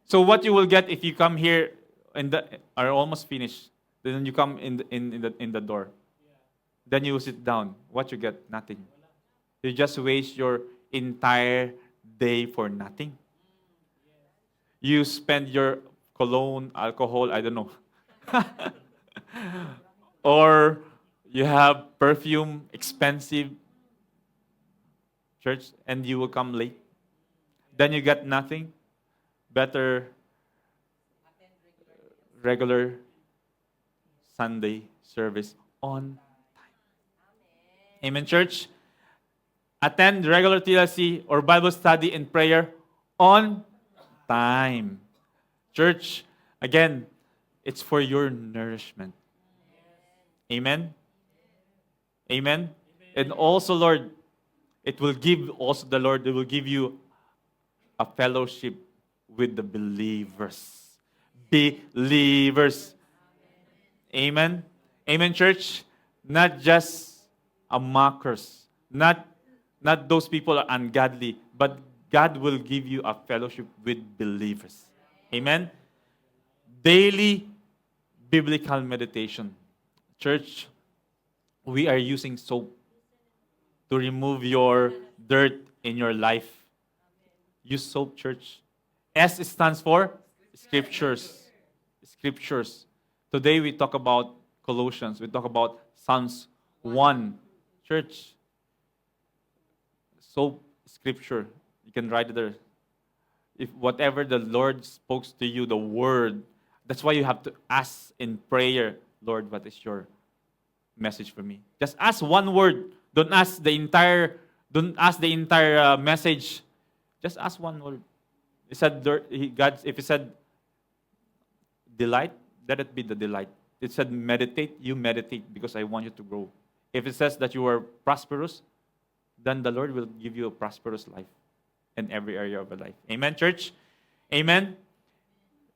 So what you will get if you come here and are almost finished, then you come in the door. Then you sit down. What you get? Nothing. You just waste your entire day for nothing. You spend your cologne, alcohol, I don't know. Or you have perfume, expensive, church, and you will come late. Then you get nothing. Better regular Sunday service on time. Amen, church? Attend regular TLC or Bible study and prayer on time. Church, again, it's for your nourishment. Amen? Amen? And also, Lord, it will give you a fellowship with the believers. Believers. Amen? Amen, church? Not just a mockers. Not those people are ungodly, but God will give you a fellowship with believers. Amen? Daily biblical meditation. Church, we are using soap to remove your dirt in your life. Use soap, church. S stands for scriptures. Scriptures. Today we talk about Colossians. We talk about Psalms 1. Church, soap, scripture. You can write it there. if whatever the Lord spoke to you, the word, that's why you have to ask in prayer, Lord, what is your message for me? Just ask one word. Don't ask the entire. Don't ask the entire message. Just ask one word. He said, God, if He said delight, let it be the delight. It said meditate, you meditate because I want you to grow. If it says that you are prosperous, then the Lord will give you a prosperous life in every area of your life. Amen, church? Amen?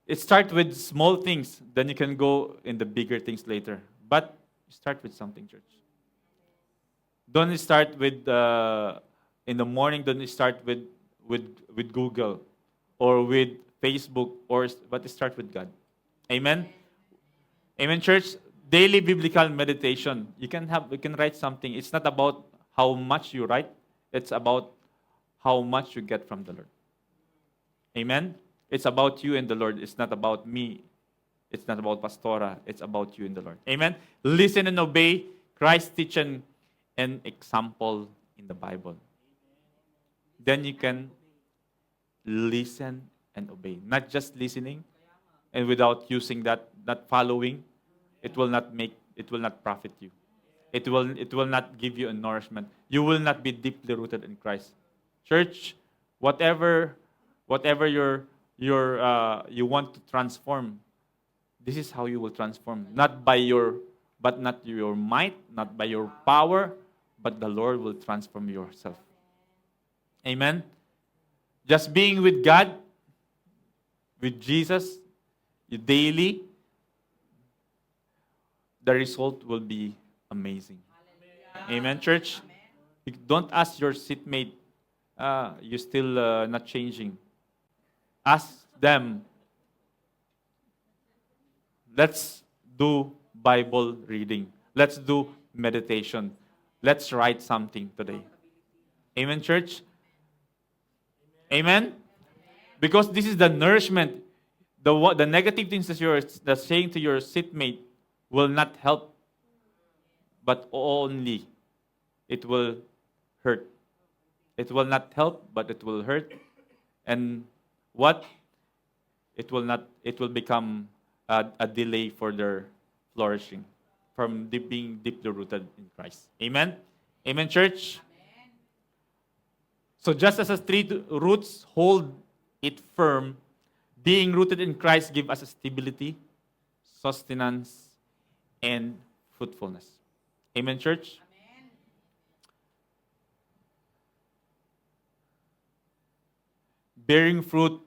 It starts with small things, then you can go in the bigger things later. But start with something, church. Don't start with, in the morning, don't start with Google or with Facebook, but start with God. Amen? Amen, church? Daily biblical meditation. You can write something. It's not about how much you write. It's about how much you get from the Lord. Amen? It's about you and the Lord. It's not about me. It's not about Pastora. It's about you and the Lord. Amen? Listen and obey Christ's teaching and example in the Bible. Then you can listen and obey. Not just listening and without using that, not following, it will not profit you. It will not give you a nourishment. You will not be deeply rooted in Christ. Church, whatever you want to transform, this is how you will transform. Not by your might, not by your power, but the Lord will transform yourself. Amen. Just being with God, with Jesus, you daily, the result will be amazing. Amen, church? Don't ask your seatmate, you're still not changing. Ask them. Let's do Bible reading. Let's do meditation. Let's write something today. Amen, church? Amen? Because this is the nourishment. The negative things that you're saying to your seatmate will not help, but only it will hurt. It will not help, but it will hurt. And what? It will become a delay for their flourishing from being deeply rooted in Christ. Amen? Amen, church? Amen. So just as a tree roots hold it firm, being rooted in Christ gives us stability, sustenance, and fruitfulness. Amen, church? Amen. Bearing fruit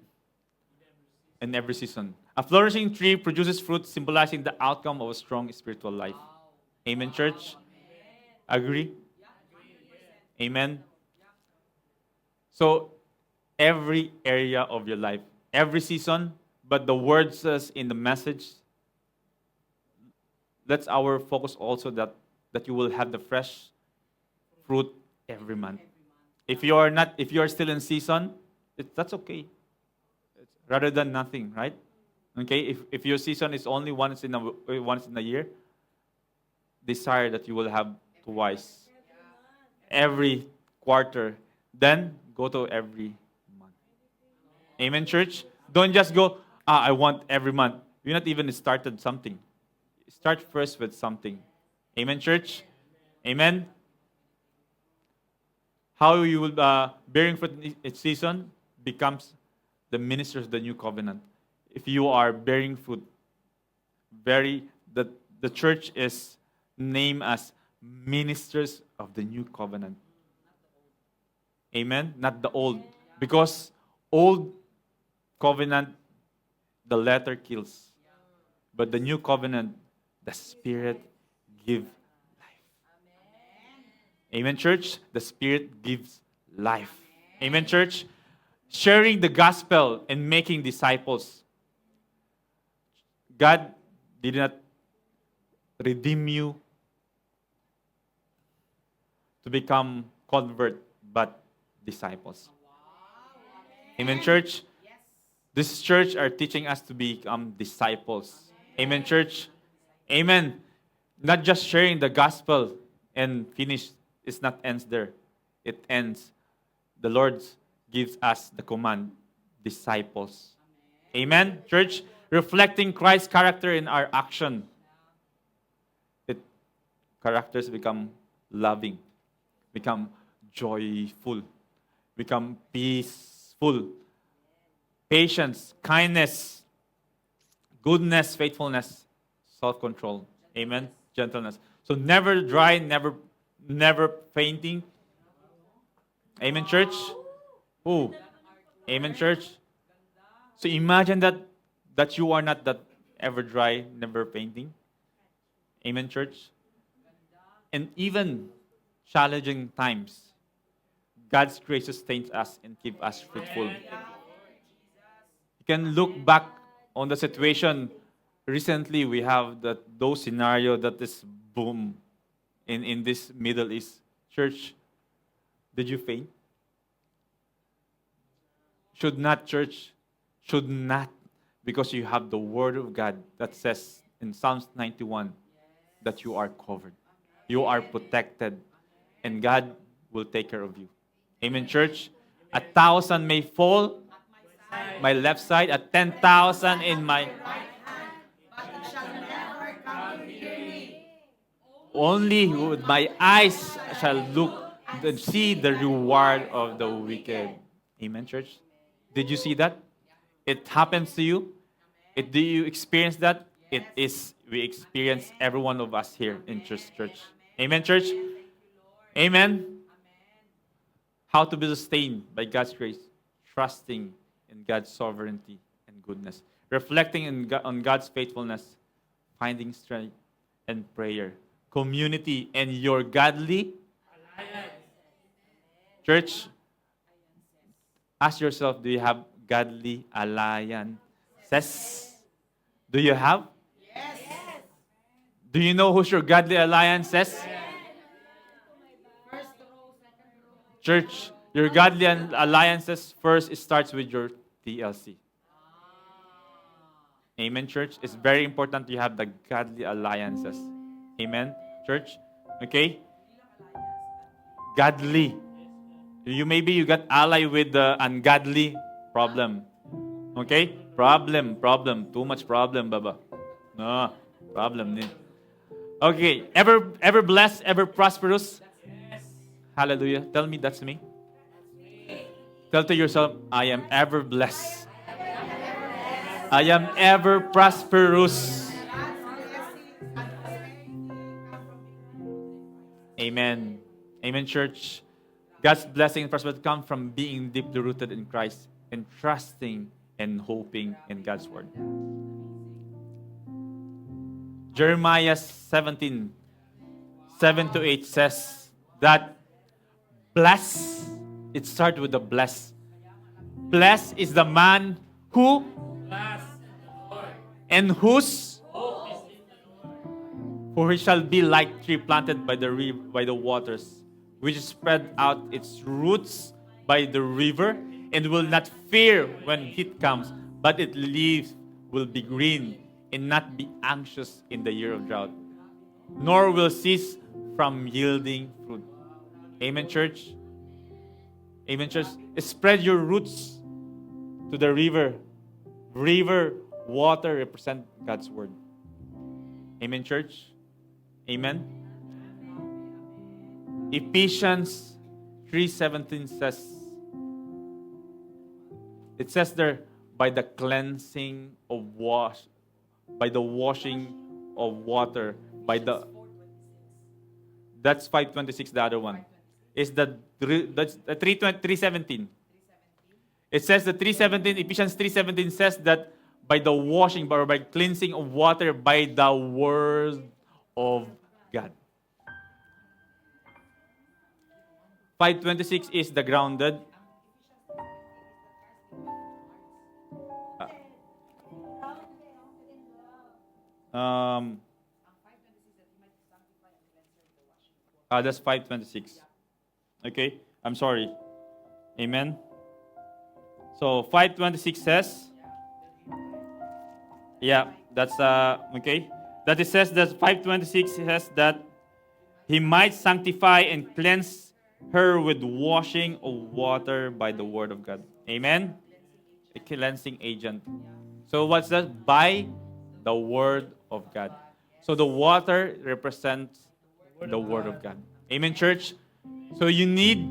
in every season. A flourishing tree produces fruit symbolizing the outcome of a strong spiritual life. Amen, church? Agree? Amen? So, every area of your life, every season, but the word says in the message, that's our focus also that you will have the fresh fruit every month. If you are still in season, that's okay. Rather than nothing, right? Okay, if your season is only once in a year, desire that you will have twice every quarter, then go to every month. Amen, church? Don't just go, I want every month. You're not even started something. Start first with something. Amen, church? Amen? How you will bearing fruit in each season becomes the ministers of the new covenant. If you are bearing fruit, the church is named as ministers of the new covenant. Amen? Not the old. Because old covenant, the letter kills. But the new covenant, the Spirit gives life. Amen, church? The Spirit gives life. Amen, church? Sharing the gospel and making disciples. God did not redeem you to become convert, but disciples. Amen, church? This church are teaching us to become disciples. Amen, church? Amen. Not just sharing the gospel and finish. It's not ends there. It ends. The Lord gives us the command. disciples. Amen, church? Reflecting Christ's character in our action. Characters become loving, become joyful, become peaceful, patience, kindness, goodness, faithfulness, self-control. Amen, gentleness. So never dry, never fainting. Amen, church? Oh, amen, church? So imagine that you are not that ever dry, never fainting. Amen, church? And even challenging times, God's grace sustains us and keeps us fruitful. You can look back on the situation. Recently, we have those scenario that is boom in this Middle East. Church, did you faint? Should not, church. Should not. Because you have the Word of God that says in Psalms 91 that you are covered. You are protected. And God will take care of you. Amen, church? 1,000 may fall my left side, 10,000 in my only with my eyes shall look and see the reward of the wicked. Amen, church? Did you see that? It happens to you? Do you experience that? We experience every one of us here in church. Amen, church? Amen? How to be sustained by God's grace? Trusting in God's sovereignty and goodness. Reflecting on God's faithfulness. Finding strength and prayer. Community and your godly alliance. Church, ask yourself, do you have godly alliances? Do you have? Yes. Do you know who's your godly alliances? Yes. Church, your godly alliances first, it starts with your TLC. Amen, church? It's very important you have the godly alliances. Amen, church? Okay? Godly. Maybe you got ally with the ungodly problem. Okay? Problem. Too much problem, baba. No, problem. Okay, ever blessed, ever prosperous? Hallelujah. Tell me that's me. Tell to yourself, I am ever blessed. I am ever prosperous. Amen. Amen, church. God's blessing and prosperity come from being deeply rooted in Christ and trusting and hoping in God's word. Jeremiah 17, 7-8 says that bless, it starts with the bless. Blessed is the man who and whose, for he shall be like tree planted by the waters, which spread out its roots by the river, and will not fear when heat comes, but its leaves will be green, and not be anxious in the year of drought, nor will cease from yielding fruit. Amen, church? Amen, church? Spread your roots to the river. River, water represent God's word. Amen, church? Amen? Ephesians 3:17 says, it says there, by the cleansing of by the washing of water, that's 5:26, the other one. That's the 3:17. It says the 3:17, Ephesians 3:17 says that by the washing, or by cleansing of water, by the word of God. 5:26 is the grounded. That's 5:26. Okay, I'm sorry. Amen. So 5:26 says, that's okay. That it says that 5:26 says that he might sanctify and cleanse her with washing of water by the word of God. Amen. a cleansing agent. So what's that? By the Word of God. So the water represents the Word of God. Amen, church? So you need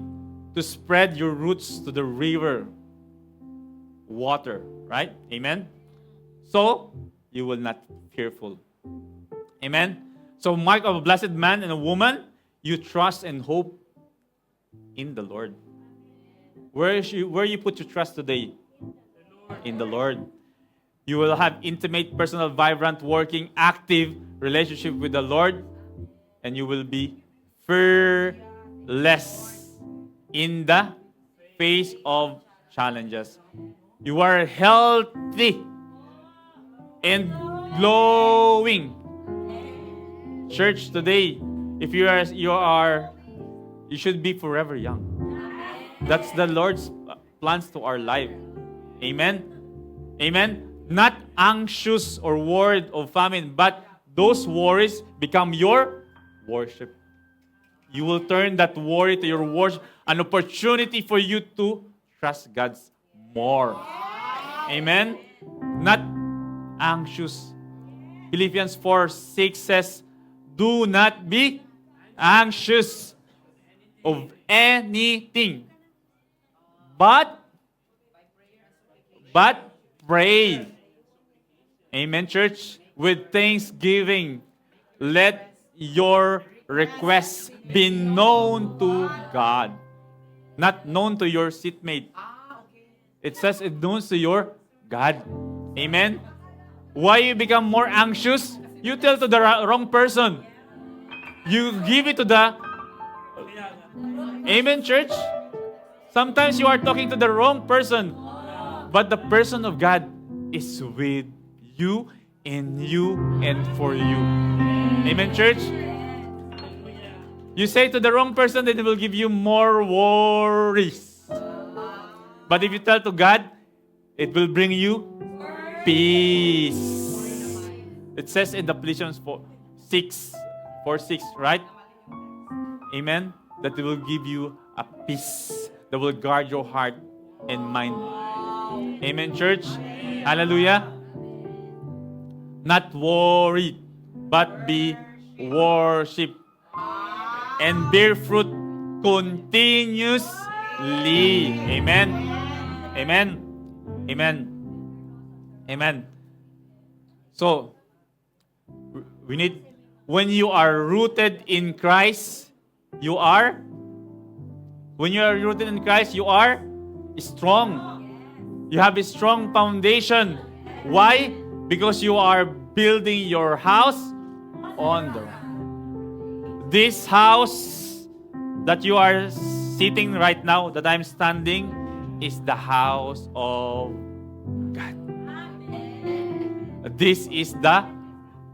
to spread your roots to the river water, right? Amen? So you will not fearful. Amen? So mark of a blessed man and a woman, you trust and hope in the Lord. Where you put your trust today? In the Lord. You will have intimate, personal, vibrant, working, active relationship with the Lord, and you will be fearless in the face of challenges. You are healthy and glowing. Church today, if you should be forever young. That's the Lord's plans to our life. Amen. Amen. Not anxious or worried of famine, but those worries become your worship. You will turn that worry to your worship, an opportunity for you to trust God's more. Amen. Not anxious. Philippians 4:6 says, do not be anxious of anything, but pray. Amen, church. With thanksgiving, let your requests be known to God. Not known to your seatmate. It says it known to your God. Amen. Why you become more anxious? You tell to the wrong person. You give it to the... Amen, church. Sometimes you are talking to the wrong person. But the person of God is with you, in you, and for you. Amen, church? You say to the wrong person, then it will give you more worries. But if you tell to God, it will bring you peace. It says in the Philippians 4:6, right? Amen? That it will give you a peace that will guard your heart and mind. Amen, church? Hallelujah. Not worried, but be worship and bear fruit continuously. Amen. Amen. Amen. Amen. So, we need, when you are rooted in Christ, you are strong. You have a strong foundation. Why? Because you are building your house on the rock. This house that you are sitting right now, that I'm standing, is the house of God. This is the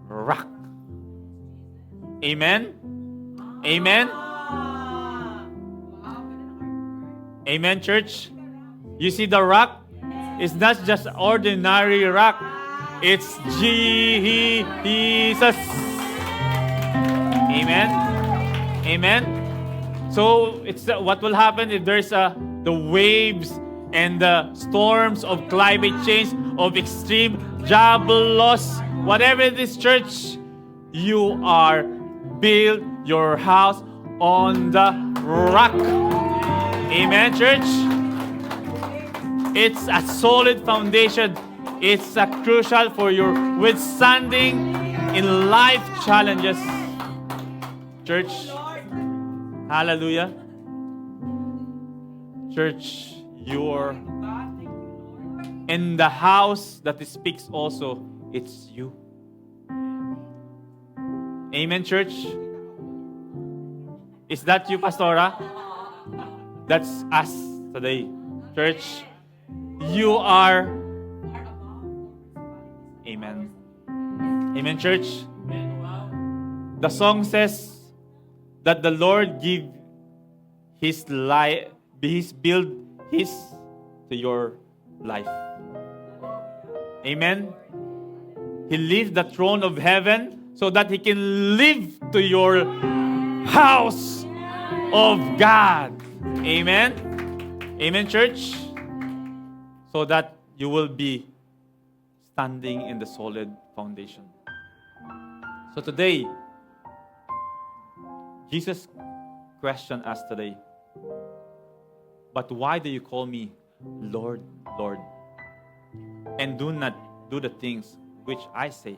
rock. Amen? Amen? Amen, church? You see the rock? It's not just ordinary rock. It's Jesus. Amen? Amen? So, what will happen if there's the waves and the storms of climate change, of extreme job loss, whatever it is, church, you are build your house on the rock. Amen, church? It's a solid foundation. It's crucial for your withstanding in life challenges. Church, hallelujah. Church, you're in the house that speaks also, it's you. Amen, church? Is that you, Pastora? That's us today. Church, you are. Amen. Amen, church. The song says that the Lord give His life, build His to your life. Amen. He leaves the throne of heaven so that He can live to your house of God. Amen. Amen, church. So that you will be standing in the solid foundation. So today, Jesus questioned us today, but why do you call me Lord, Lord, and do not do the things which I say?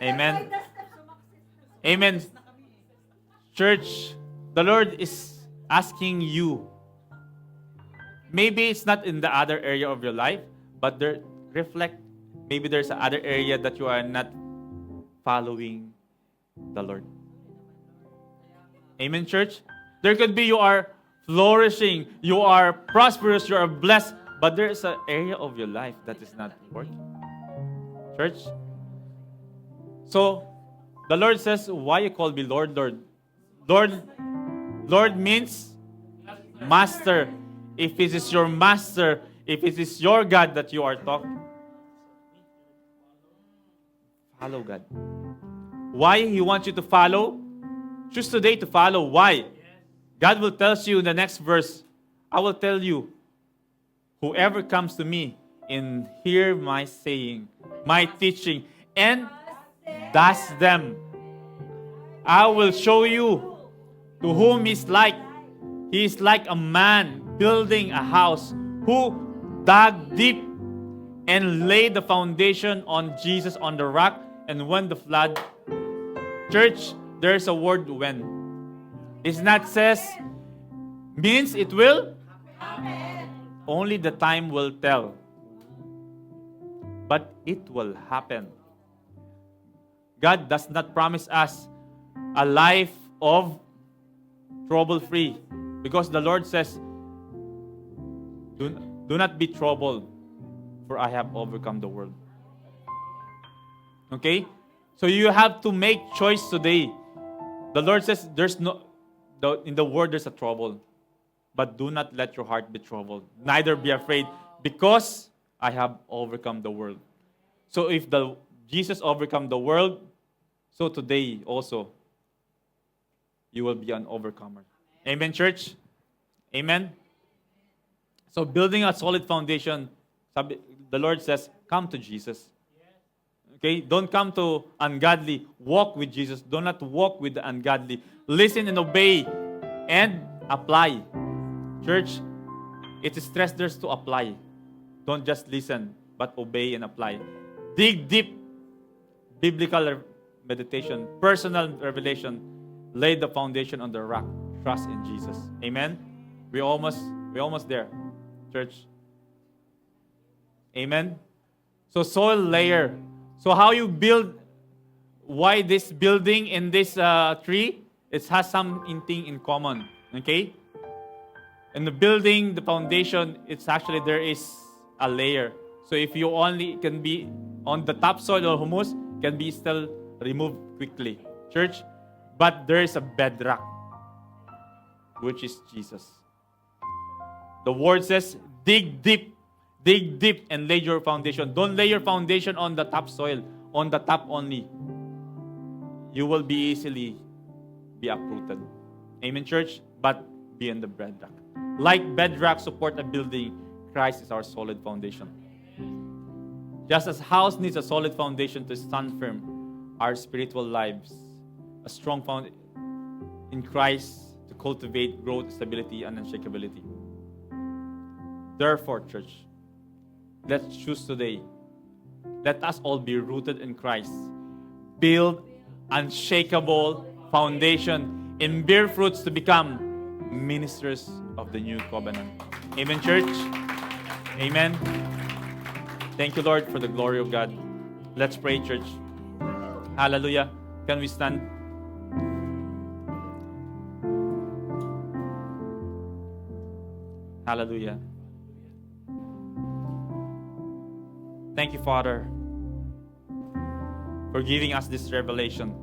Amen. Amen. Church, the Lord is asking you. Maybe it's not in the other area of your life, but reflect. Maybe there's another area that you are not following the Lord. Amen, church. There could be you are flourishing, you are prosperous, you are blessed, but there is an area of your life that is not working. Church. So, the Lord says, why you call me Lord, Lord? Lord means master. If it is your master, if it is your God that you are talking, follow God. Why He wants you to follow? Choose today to follow. Why? God will tell you in the next verse, I will tell you, whoever comes to me and hear my saying, my teaching, and does them, I will show you to whom He's like. He is like a man building a house who dug deep and laid the foundation on Jesus on the rock. And when the flood, church, there's a word when. It's not says, means it will. Only the time will tell. But it will happen. God does not promise us a life of trouble-free. Because the Lord says, do not be troubled, for I have overcome the world. Okay? So you have to make choice today. The Lord says, in the world there's a trouble. But do not let your heart be troubled. Neither be afraid, because I have overcome the world. So if Jesus overcome the world, so today also, you will be an overcomer. Amen, church? Amen? So building a solid foundation, the Lord says, come to Jesus. Okay? Don't come to ungodly. Walk with Jesus. Do not walk with the ungodly. Listen and obey and apply. Church, it is stressed there to apply. Don't just listen, but obey and apply. Dig deep. Biblical meditation, personal revelation. Lay the foundation on the rock. Trust in Jesus. Amen? We're almost there, church. Amen? So soil layer. So how you build, why this building in this tree? It has something in common. Okay? In the building, the foundation, it's actually there is a layer. So if you only can be on the top soil or humus, can be still removed quickly. Church, but there is a bedrock, which is Jesus. The word says, dig deep, and lay your foundation. Don't lay your foundation on the top soil, on the top only. You will be easily be uprooted. Amen, church? But be in the bedrock. Like bedrock support a building, Christ is our solid foundation. Just as house needs a solid foundation to stand firm, our spiritual lives, a strong foundation in Christ to cultivate growth, stability, and unshakability. Therefore, church, let's choose today. Let us all be rooted in Christ. Build unshakable foundation and bear fruits to become ministers of the new covenant. Amen, church? Amen. Thank you, Lord, for the glory of God. Let's pray, church. Hallelujah. Can we stand? Hallelujah. Thank you, Father, for giving us this revelation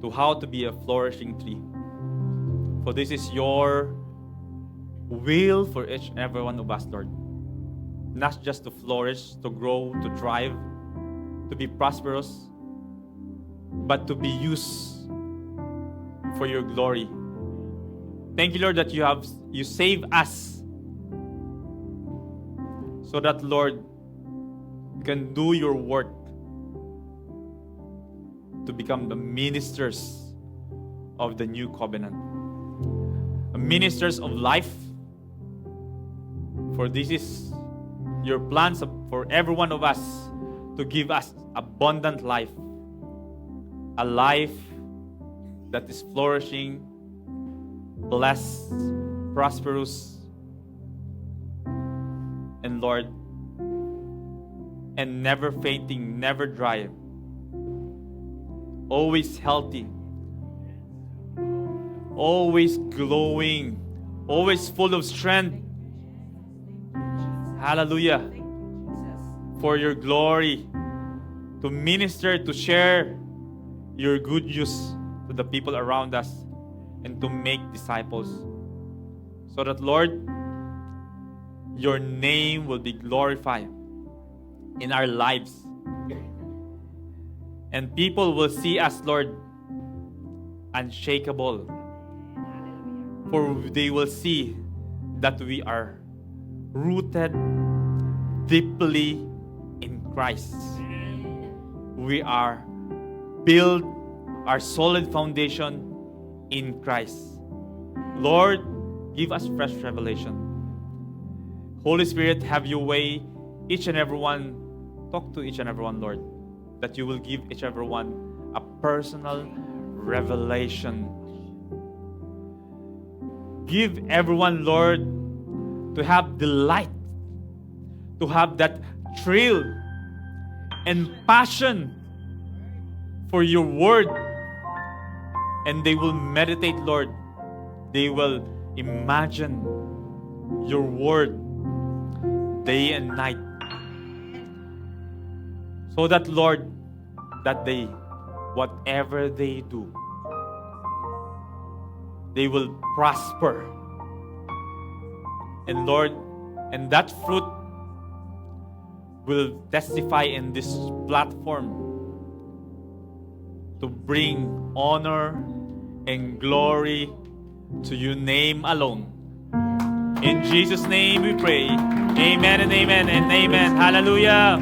to how to be a flourishing tree. For this is your will for each and every one of us, Lord. Not just to flourish, to grow, to thrive, to be prosperous, but to be used for your glory. Thank you, Lord, that you save us so that, Lord, we can do your work to become the ministers of the new covenant. Ministers of life. For this is your plans for every one of us to give us abundant life. A life that is flourishing, blessed, prosperous, and Lord, and never fainting, never dry. Always healthy, always glowing, always full of strength. Hallelujah. For your glory, to minister, to share your good news to the people around us, and to make disciples. So that, Lord, your name will be glorified in our lives. And people will see us, Lord, unshakable. For they will see that we are rooted deeply in Christ. We are built our solid foundation in Christ. Lord, give us fresh revelation. Holy Spirit, have your way. Each and every one, talk to each and every one, Lord, that you will give each and every one a personal revelation. Give everyone, Lord, to have delight, to have that thrill and passion for your word. And they will meditate, Lord. They will imagine your word day and night. So that, Lord, that they, whatever they do, they will prosper. And Lord, and that fruit will testify in this platform to bring honor and glory to your name alone. In Jesus' name we pray. Amen and amen and amen. Hallelujah.